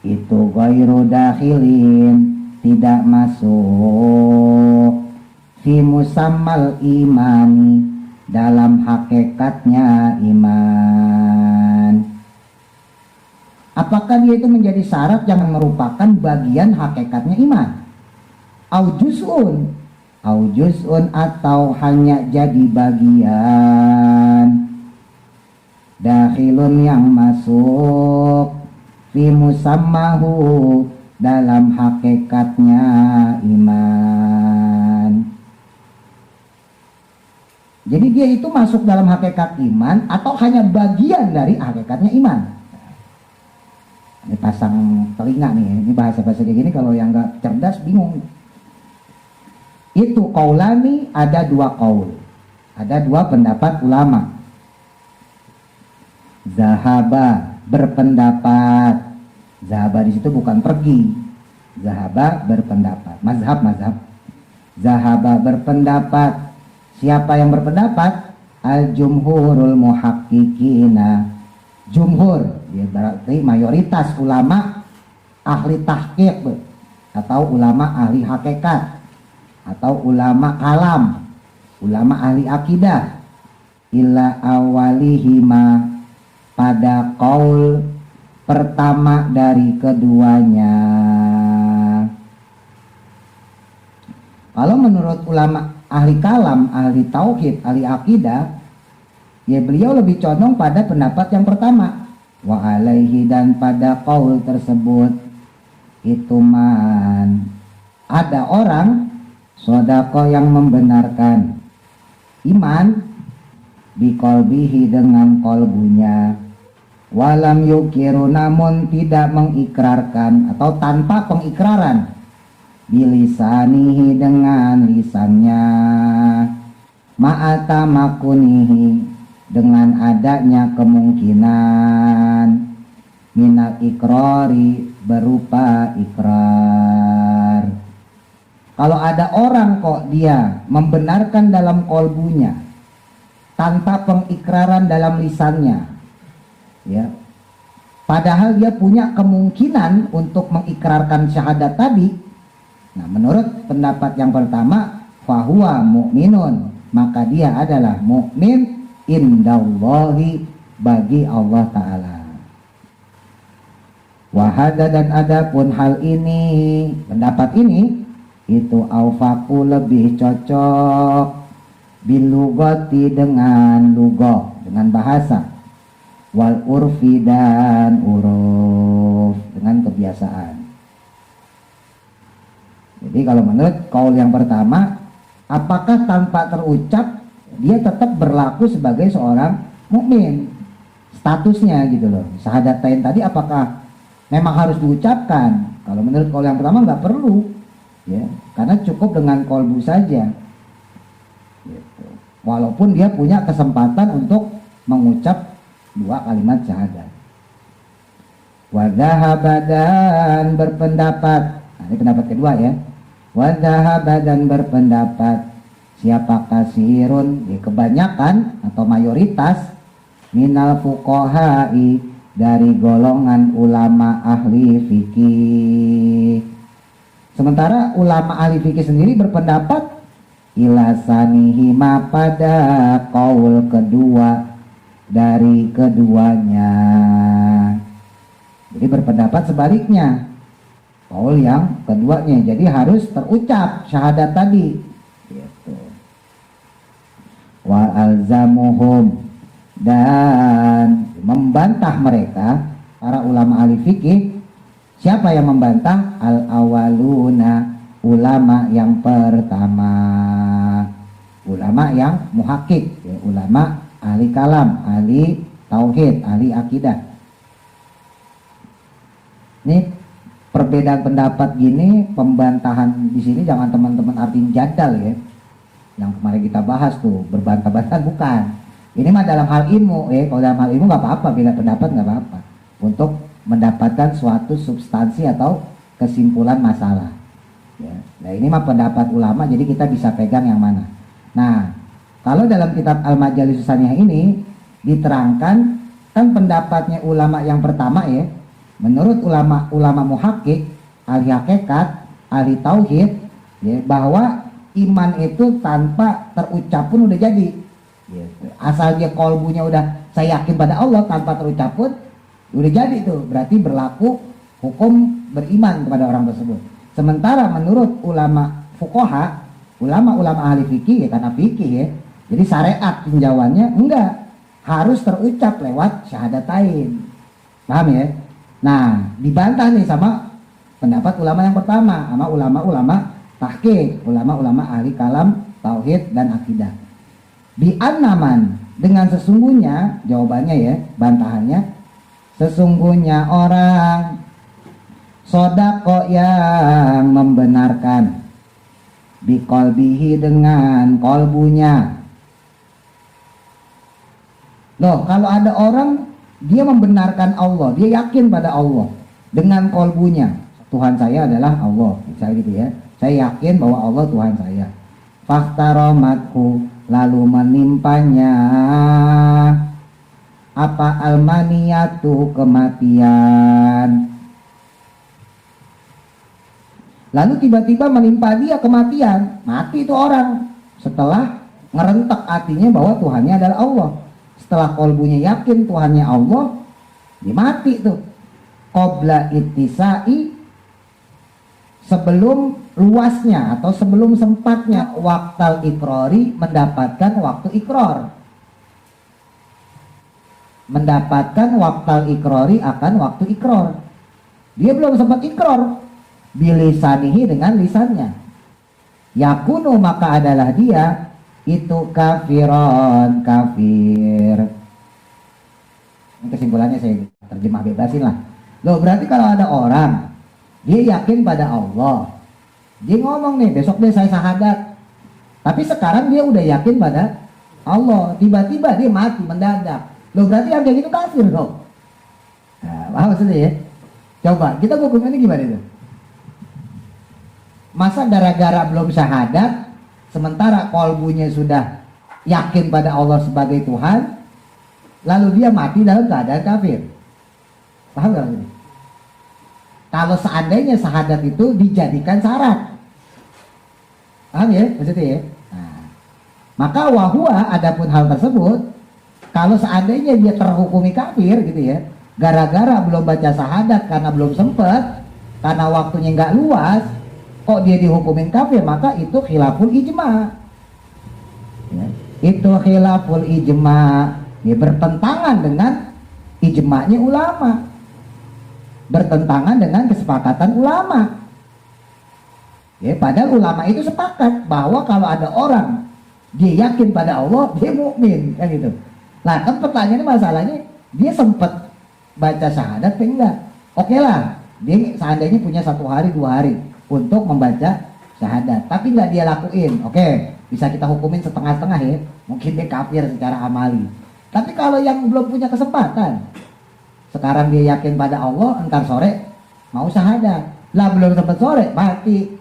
Itu ghairu dakhilin, tidak masuk, fi musammal imani, dalam hakikatnya iman. Apakah dia itu menjadi syarat yang merupakan bagian hakikatnya iman? au juz'un atau hanya jadi bagian, dakhilun yang masuk fi musammahu dalam hakikatnya iman. Jadi dia itu masuk dalam hakikat iman atau hanya bagian dari hakikatnya iman. Ini pasang telinga nih, ini bahasa-bahasa kayak gini kalau yang nggak cerdas bingung. Itu qaulani, ada dua qaul, ada dua pendapat ulama. Zahaba berpendapat, zahaba di situ bukan pergi, zahaba berpendapat, mazhab. Zahaba berpendapat. Siapa yang berpendapat? Al-jumhurul muhakkikina. Jumhur, ya berarti mayoritas ulama ahli tahqiq atau ulama ahli hakikat atau ulama kalam, ulama ahli akidah. Ila awalihima, pada qaul pertama dari keduanya. Kalau menurut ulama ahli kalam, ahli tauhid, ahli akidah, ya beliau lebih condong pada pendapat yang pertama. Wa alaihi, dan pada qaul tersebut itu man ada orang sodako yang membenarkan iman biqalbihi dengan kolbunya, walam yukiru namun tidak mengikrarkan atau tanpa pengikraran, bilisanihi dengan lisannya, ma'ata makunihi dengan adanya kemungkinan, minal ikrari berupa ikrar. Kalau ada orang kok dia membenarkan dalam kolbunya tanpa pengikraran dalam lisannya, ya, padahal dia punya kemungkinan untuk mengikrarkan syahadat tadi. Nah, menurut pendapat yang pertama, fahuwa mu'minun, maka dia adalah mukmin indallahi, bagi Allah Ta'ala. Wahada, dan adapun hal ini, pendapat ini itu aufaku lebih cocok bilugati dengan lugah, dengan bahasa, wal urfi dan uruf, dengan kebiasaan. Jadi kalau menurut kaul yang pertama, apakah tanpa terucap dia tetap berlaku sebagai seorang mukmin? Statusnya gitu loh. Syahadatain tadi apakah memang harus diucapkan? Kalau menurut kaul yang pertama nggak perlu, ya, karena cukup dengan kolbu saja. Gitu. Walaupun dia punya kesempatan untuk mengucap dua kalimat syahadat. Wadhahabadan berpendapat. Nah, ini pendapat kedua ya. Wadhahabadan berpendapat, siapa kasirun, ya kebanyakan atau mayoritas, minal fuqahai, dari golongan ulama ahli fikih. Sementara ulama ahli fikih sendiri berpendapat ilasanihima, pada qaul kedua dari keduanya. Jadi berpendapat sebaliknya, qaul yang keduanya, jadi harus terucap syahadat tadi gitu. Wa alzamuhum, dan membantah mereka para ulama ahli fikih. Siapa yang membantah? Al awaluna, ulama yang pertama, ulama yang muhakkik, ya, ulama ahli kalam, ahli tauhid, ahli akidah. Ini perbedaan pendapat gini, pembantahan di sini jangan teman-teman artiin jadal ya. Yang kemarin kita bahas tuh berbantah-bantah, bukan. Ini mah dalam hal ilmu, kalau dalam hal ilmu nggak apa-apa, beda pendapat nggak apa-apa, untuk mendapatkan suatu substansi atau kesimpulan masalah. Ya. Nah ini mah pendapat ulama, jadi kita bisa pegang yang mana. Nah kalau dalam kitab Al-Majalis Saniyah ini diterangkan kan pendapatnya ulama yang pertama ya. Menurut ulama muhakkik, ahli hakikat, ahli tauhid, ya, bahwa iman itu tanpa terucap pun udah jadi. Gitu. Asal dia kolbunya udah saya yakin pada Allah tanpa terucap pun udah jadi tuh. Berarti berlaku hukum beriman kepada orang tersebut. Sementara menurut ulama fuqaha, ulama-ulama ahli fikih ya, karena fikih ya, jadi syariat tinjauannya enggak, harus terucap lewat syahadatain. Paham ya? Nah, dibantah nih sama pendapat ulama yang pertama, sama ulama-ulama tahqiq, ulama-ulama ahli kalam, tauhid dan akidah. Bi annaman, dengan sesungguhnya, jawabannya ya, bantahannya, sesungguhnya orang sodako yang membenarkan biqalbihi dengan kolbunya. Loh, kalau ada orang dia membenarkan Allah, dia yakin pada Allah dengan kolbunya, Tuhan saya adalah Allah, misalnya gitu ya, saya yakin bahwa Allah Tuhan saya. Faktaromatku, lalu menimpanya apa almaniyatu, kematian. Lalu tiba-tiba menimpa dia kematian, mati itu orang setelah ngerentek hatinya bahwa Tuhannya adalah Allah. Setelah kolbunya yakin Tuhannya Allah, dia mati tuh. Qabla ittisai, sebelum luasnya atau sebelum sempatnya waktal ikrori, mendapatkan waktu ikrar. Mendapatkan waktal ikrori akan waktu ikrar. Dia belum sempat ikrar, bilisanihi dengan lisannya. Yakunu, maka adalah dia itu kafiron, kafir. Ini kesimpulannya saya terjemah bebasin lah. Loh, berarti kalau ada orang dia yakin pada Allah, dia ngomong nih besok deh saya syahadat, tapi sekarang dia udah yakin pada Allah, tiba-tiba dia mati mendadak. Loh, berarti yang kayak gitu kafir dong. Nah, paham maksudnya ya? Coba kita hukum ini gimana itu? Masa gara-gara belum syahadat, sementara kolbunya sudah yakin pada Allah sebagai Tuhan, lalu dia mati dalam keadaan kafir? Paham gak ini? Kalau seandainya syahadat itu dijadikan syarat, paham ya maksudnya ya? Nah, maka wahua, adapun hal tersebut, kalau seandainya dia terhukumi kafir gitu ya, gara-gara belum baca syahadat karena belum sempat, karena waktunya nggak luas, kok dia dihukumin kafir, maka itu khilaful ijma. Ya, itu khilaful ijma, ya, bertentangan dengan ijma'nya ulama, bertentangan dengan kesepakatan ulama. Ya, padahal ulama itu sepakat bahwa kalau ada orang dia yakin pada Allah, dia mukmin, kan gitu. Nah, kan pertanyaannya, masalahnya dia sempat baca syahadat atau enggak? Oke lah, dia seandainya punya 1 hari 2 hari untuk membaca syahadat, tapi nggak dia lakuin, oke, bisa kita hukumin setengah-setengah ya, mungkin dia kafir secara amali. Tapi kalau yang belum punya kesempatan, sekarang dia yakin pada Allah, entar sore mau syahadat, lah belum sempat sore mati.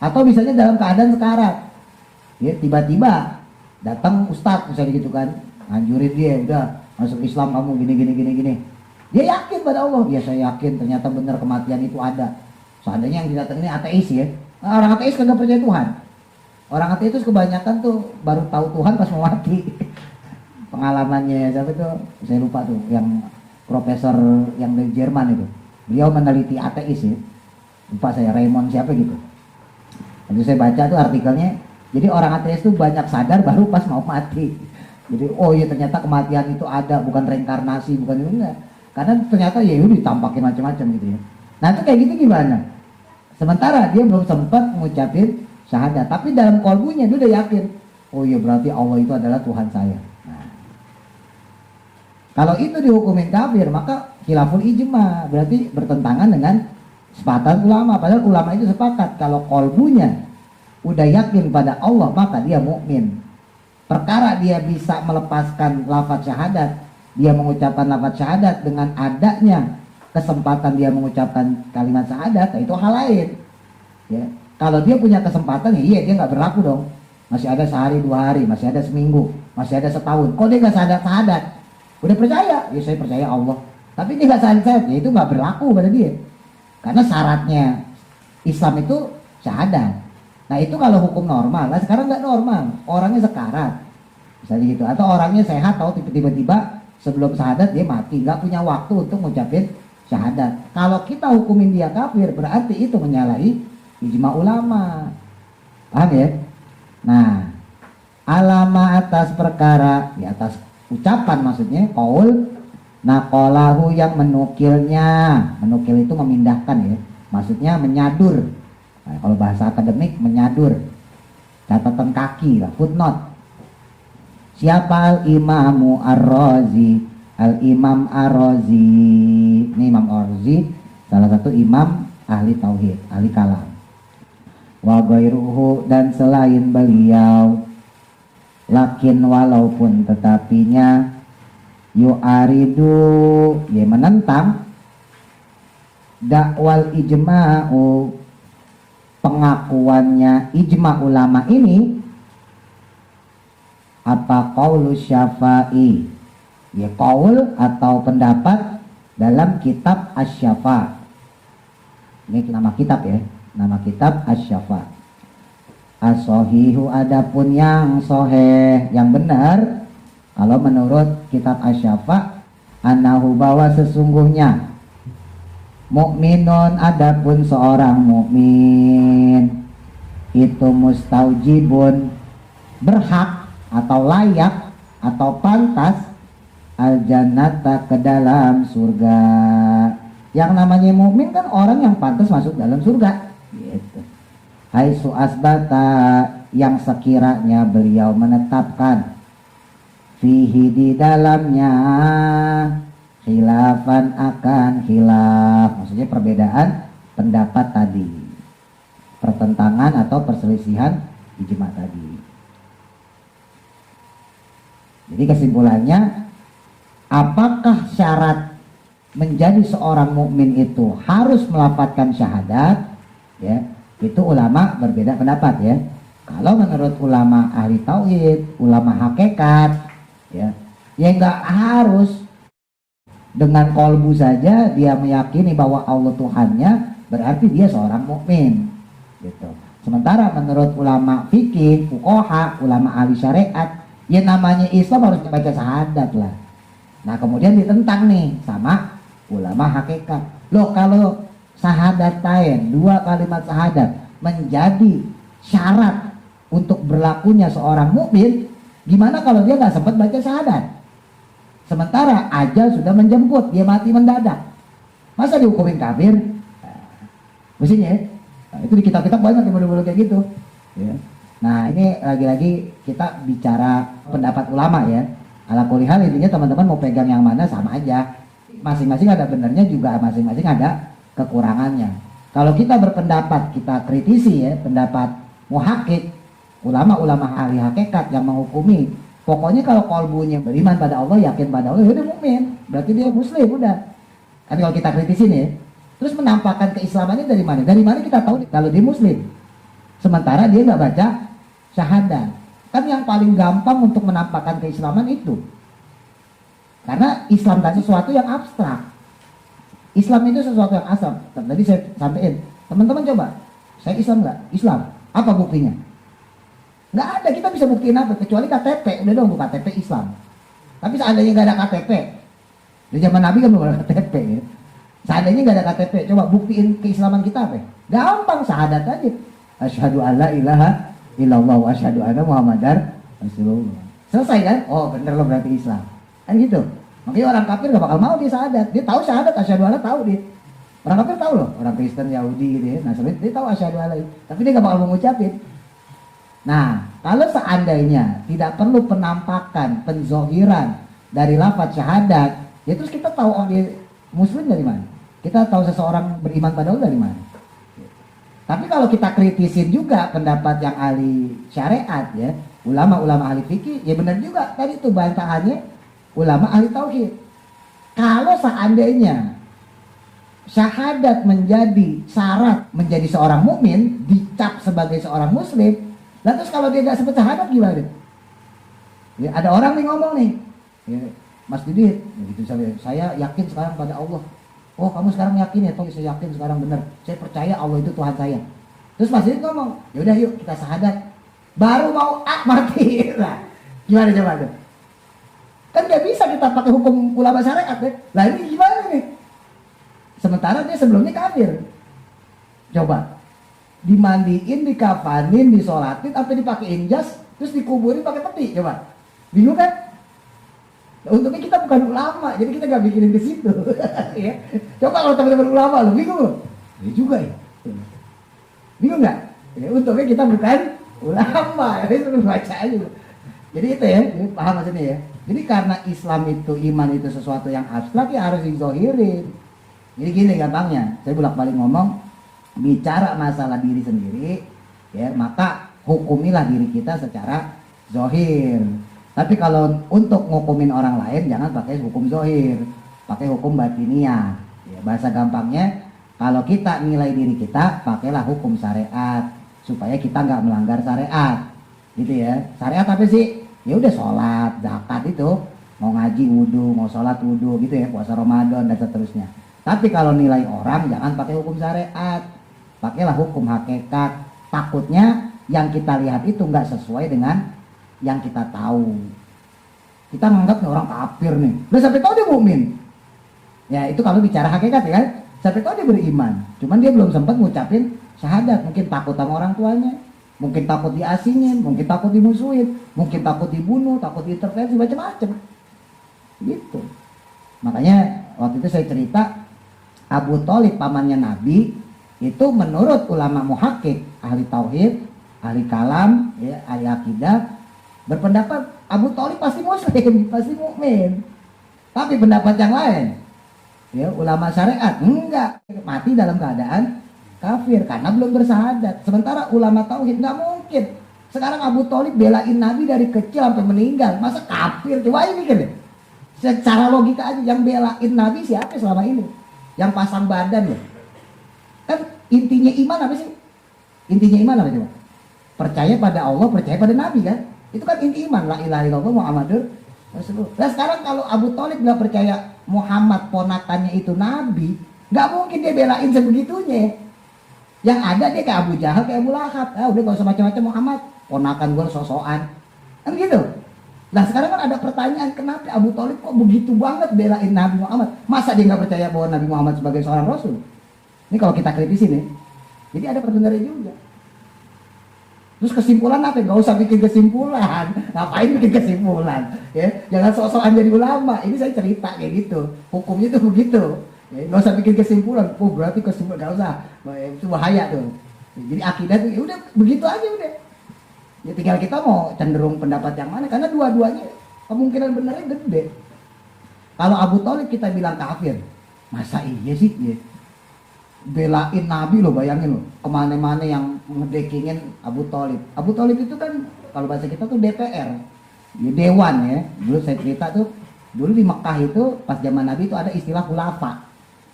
Atau misalnya dalam keadaan sekarat, ya, tiba-tiba datang ustadz misalnya gitu kan, anjurin dia, udah masuk Islam kamu gini. Dia yakin pada Allah, ya saya yakin ternyata benar kematian itu ada. Seandainya yang datang ini ateis ya, nah, orang ateis kagak percaya Tuhan. Orang ateis itu kebanyakan tuh baru tahu Tuhan pas mau mati. Pengalamannya siapa tuh, saya lupa tuh, yang profesor yang dari Jerman itu, beliau meneliti ateis ya, lupa saya, Raymond siapa gitu. Nanti saya baca tuh artikelnya, jadi orang ateis tuh banyak sadar baru pas mau mati. Jadi oh iya ternyata kematian itu ada, bukan reinkarnasi, bukan itu enggak. Karena ternyata ya udah ditampakin macam-macam gitu ya. Nah itu kayak gitu gimana? Sementara dia belum sempat mengucapin syahadat, tapi dalam kolbunya dia udah yakin, oh iya berarti Allah itu adalah Tuhan saya. Nah, kalau itu dihukumin kafir, maka khilaful ijma, berarti bertentangan dengan sepakatan ulama. Padahal ulama itu sepakat kalau kolbunya udah yakin pada Allah, maka dia mukmin. Perkara dia bisa melepaskan lafaz syahadat, dia mengucapkan lafaz syahadat dengan adanya kesempatan dia mengucapkan kalimat syahadat, itu hal lain. Ya, kalau dia punya kesempatan, ya iya dia nggak berlaku dong. Masih ada sehari 2 hari, masih ada seminggu, masih ada setahun. Kok dia nggak syahadat? Udah percaya? Ya saya percaya Allah. Tapi dia nggak syahadat, ya itu nggak berlaku pada dia. Karena syaratnya Islam itu syahadat. Nah itu kalau hukum normal. Nah sekarang nggak normal, orangnya sekarat, misalnya gitu. Atau orangnya sehat, tahu tiba-tiba sebelum syahadat dia mati, nggak punya waktu untuk ngucapin syahadat. Kalau kita hukumin dia kafir, berarti itu menyalahi ijma ulama. Paham ya? Nah, alama atas perkara, di atas ucapan maksudnya, qaul, naqalahu yang menukilnya. Menukil itu memindahkan ya. Maksudnya menyadur. Nah, kalau bahasa akademik menyadur. Catatan kaki lah, footnote. Siapa al-imamu ar-Razi? Al-imam ar-Razi. Ini Imam ar-Razi, salah satu imam ahli tauhid, ahli kalam. Wa ghairuhu, dan selain beliau, lakin walaupun tetapinya, yu'aridu, ya menentang dakwal ijma'u, pengakuannya ijma ulama ini, apa qaulu Syafi'i, ya qaul atau pendapat dalam kitab Asy-Syafa'. Ini nama kitab ya, nama kitab Asy-Syafa'. As-sahihu, adapun yang sahih, yang benar, kalau menurut kitab Asy-Syafa', annahu, bahwa sesungguhnya, mukminun, adapun seorang mukmin itu mustaujibun, berhak atau layak atau pantas, al-jannata, ke dalam surga. Yang namanya mukmin kan orang yang pantas masuk dalam surga gitu. Haitsu asbata, yang sekiranya beliau menetapkan, fihi, di dalamnya, khilafan, akan khilaf, maksudnya perbedaan pendapat tadi, pertentangan atau perselisihan ijma tadi. Jadi kesimpulannya, apakah syarat menjadi seorang mukmin itu harus melafadzkan syahadat? Ya, itu ulama berbeda pendapat ya. Kalau menurut ulama ahli tauhid, ulama hakikat, ya nggak harus dengan kolbu saja dia meyakini bahwa Allah Tuhannya, berarti dia seorang mukmin, gitu. Sementara menurut ulama fikih, fuqaha, ulama ahli syariat, ya namanya Islam harus dibaca syahadat lah. Nah kemudian ditentang nih sama ulama hakikat. Loh, kalau syahadatain, dua kalimat syahadat menjadi syarat untuk berlakunya seorang mukmin, gimana kalau dia nggak sempat baca syahadat? Sementara ajal sudah menjemput, dia mati mendadak, masa dihukumin kafir? Mestinya ya. Nah, itu di kitab-kitab banyak yang model-model kayak gitu ya. Nah ini lagi-lagi kita bicara pendapat ulama ya. Ala kulli hal, intinya teman-teman mau pegang yang mana sama aja. Masing-masing ada benernya juga, masing-masing ada kekurangannya. Kalau kita berpendapat, kita kritisi ya pendapat muhakkik, ulama-ulama ahli hakikat yang menghukumi. Pokoknya kalau kolbunya beriman pada Allah, yakin pada Allah, udah mukmin, berarti dia muslim udah. Kan kalau kita kritisi nih, terus menampakkan keislamannya dari mana? Dari mana kita tahu kalau dia muslim? Sementara dia nggak baca syahadat. Kan yang paling gampang untuk menampakkan keislaman itu, karena Islam kan sesuatu yang abstrak. Islam itu sesuatu yang abstrak. Tadi saya sampaikan, teman-teman coba, saya Islam nggak? Islam. Apa buktinya? Nggak ada. Kita bisa buktiin apa? Kecuali KTP. Udah dong, bukan KTP Islam. Tapi seandainya nggak ada KTP, di zaman Nabi kan belum ada KTP ya. Seandainya nggak ada KTP, coba buktiin keislaman kita apa? Gampang, syahadat aja. Asyhadu alla ilaha illallah wa asyhadu anna muhammadar rasulullah. Selesai kan? Oh bener lo berarti Islam. Kan gitu. Makanya orang kafir gak bakal mau dia syahadat. Dia tahu syahadat, asyhadu alla, tahu dia. Orang kafir tahu loh, orang Kristen, Yahudi gitu ya. Nah, dia tahu asyhadu alla, tapi dia gak bakal mengucapin. Nah, kalau seandainya tidak perlu penampakan, penzohiran dari lafaz syahadat, ya terus kita tahu orang dia muslim dari mana? Kita tahu seseorang beriman pada Allah dari mana? Tapi kalau kita kritisin juga pendapat yang ahli syariat ya, ulama-ulama ahli fikih, ya benar juga tadi itu bantahannya ulama ahli tauhid. Kalau seandainya syahadat menjadi syarat menjadi seorang mukmin, dicap sebagai seorang muslim, lalu terus kalau dia nggak sempat syahadat gimana? Ya, ada orang nih ngomong nih, ya, Mas Didit, ya gitu, saya yakin sekarang pada Allah. Oh kamu sekarang yakin ya? Toh saya yakin sekarang benar. Saya percaya Allah itu Tuhan saya. Terus Mas Didit ngomong, yaudah yuk kita syahadat. Baru mau mati. Nah, gimana coba tuh? Kan gak bisa kita pakai hukum ulama syariat deh. Lah ini gimana nih? Sementara dia sebelumnya kafir. Coba, dimandiin, dikafanin, disolatin, sampai dipakein jas, terus dikuburin pakai peti. Coba, bingung kan? Untungnya kita bukan ulama, jadi kita nggak bikinin ke situ. Ya. Coba kalau teman-teman ulama, lo bingung lo? Ya juga ya. Bingung nggak? Ya, untungnya kita bukan ulama, itu baca aja. Jadi itu ya, paham maksudnya ya. Jadi karena Islam itu, iman itu sesuatu yang abstrak, ya harus dizohirin. Jadi gini gampangnya, saya bolak-balik ngomong, bicara masalah diri sendiri, ya maka hukumilah diri kita secara zohir. Tapi kalau untuk ngukumin orang lain, jangan pakai hukum zohir, pakai hukum batiniah. Ya, bahasa gampangnya, kalau kita nilai diri kita, pakailah hukum syariat supaya kita nggak melanggar syariat, gitu ya. Syariat apa sih? Ya udah sholat, zakat itu, mau ngaji wudhu, mau sholat wudhu, gitu ya, puasa Ramadan dan seterusnya. Tapi kalau nilai orang, jangan pakai hukum syariat, pakailah hukum hakikat. Takutnya yang kita lihat itu nggak sesuai dengan yang kita tahu. Kita menganggap orang kafir nih, udah sampai tahu dia mukmin. Ya itu kalau bicara hakikat ya kan, sampai tahu dia beriman, cuman dia belum sempat ngucapin syahadat. Mungkin takut sama orang tuanya, mungkin takut diasingin, mungkin takut dimusuhin, mungkin takut dibunuh, takut diintervensi, macam-macam. Gitu. Makanya waktu itu saya cerita, Abu Thalib pamannya Nabi itu menurut ulama muhakkik, ahli tauhid, ahli kalam, ya, ahli akidah, berpendapat Abu Thalib pasti muslim, pasti mukmin. Tapi pendapat yang lain, ya ulama syariat enggak, mati dalam keadaan kafir karena belum bersyahadat. Sementara ulama tauhid nggak mungkin. Sekarang Abu Thalib belain Nabi dari kecil sampai meninggal, masa kafir? Coba ini kan, secara logika aja yang belain Nabi siapa selama ini? Yang pasang badan ya. Kan intinya iman apa sih? Intinya iman apa coba? Percaya pada Allah, percaya pada Nabi kan? Itu kan inti iman, la ilaha illallah Muhammadur Rasulullah. Nah sekarang kalau Abu Thalib nggak percaya Muhammad ponakannya itu Nabi, nggak mungkin dia belain sebegitunya. Yang ada dia kayak Abu Jahal, kayak Abu Lahab. Ah udah gak usah macam-macam, Muhammad ponakan gue sosokan, kan gitu. Nah sekarang kan ada pertanyaan, kenapa Abu Thalib kok begitu banget belain Nabi Muhammad? Masa dia nggak percaya bahwa Nabi Muhammad sebagai seorang Rasul? Ini kalau kita kritisi nih, jadi ada perbendaharaan juga. Terus kesimpulan apa? Gak usah bikin kesimpulan. Ngapain bikin kesimpulan? Ya, jangan sok-sokan jadi ulama. Ini saya cerita kayak gitu. Hukumnya tuh begitu. Ya, gak usah bikin kesimpulan. Oh berarti kesimpulan, gak usah. Itu bahaya tuh. Jadi akidah tuh ya udah begitu aja udah. Ya tinggal kita mau cenderung pendapat yang mana. Karena dua-duanya kemungkinan benernya gede. Kalau Abu Thalib kita bilang kafir, masa iya sih? Ya. Belain Nabi loh, bayangin loh, kemana-mana yang ngedekingin Abu Thalib. Abu Thalib itu kan kalau bahasa kita tuh DPR, ya, dewan ya. Dulu saya cerita tuh, dulu di Mekah itu pas zaman Nabi itu ada istilah khulafa.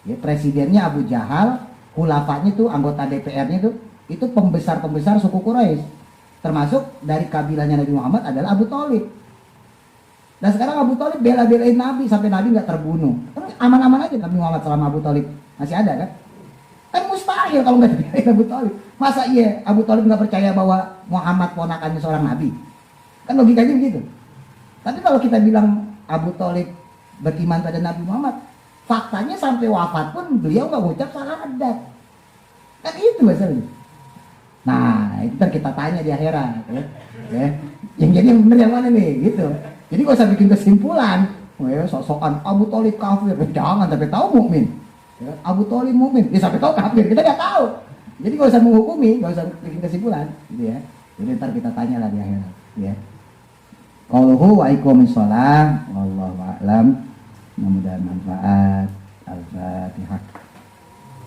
Ya, presidennya Abu Jahal, khulafanya tuh anggota DPR-nya tuh itu pembesar-pembesar suku Quraisy. Termasuk dari kabilahnya Nabi Muhammad adalah Abu Thalib. Dan sekarang Abu Thalib bela-belain Nabi sampai Nabi nggak terbunuh. Kan aman-aman aja Nabi Muhammad selama Abu Thalib masih ada kan? Kan mustahil kalau nggak dibelain Abu Thalib. Masa iya Abu Thalib nggak percaya bahwa Muhammad ponakannya seorang nabi? Kan logikanya begitu. Tapi kalau kita bilang Abu Thalib beriman pada Nabi Muhammad, faktanya sampai wafat pun beliau nggak ucap syahadat. Kan itu masalahnya. Nah itu ntar kita tanya di akhirat. Ya. Yang jadi yang benar yang mana nih? Gitu. Jadi nggak usah bikin kesimpulan. Ya, sok-sokan Abu Thalib kafir. Jangan sampai tahu mukmin. Ya, Abu Thalib mukmin, dia sampai tahu kafir, kita nggak tahu. Jadi nggak usah menghukumi, nggak usah bikin kesimpulan, gitu ya. Jadi ntar kita tanya lah di akhirat, ya. Qauluhu wa iqamis shalah, wallahu a'lam. Mudah-mudahan manfaat. Al-Fatihah.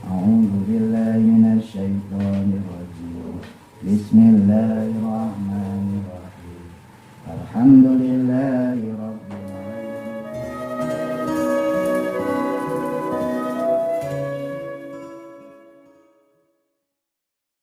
A'udzu billahi minasy syaithanir rajim. Bismillahirrahmanirrahim. Alhamdulillah.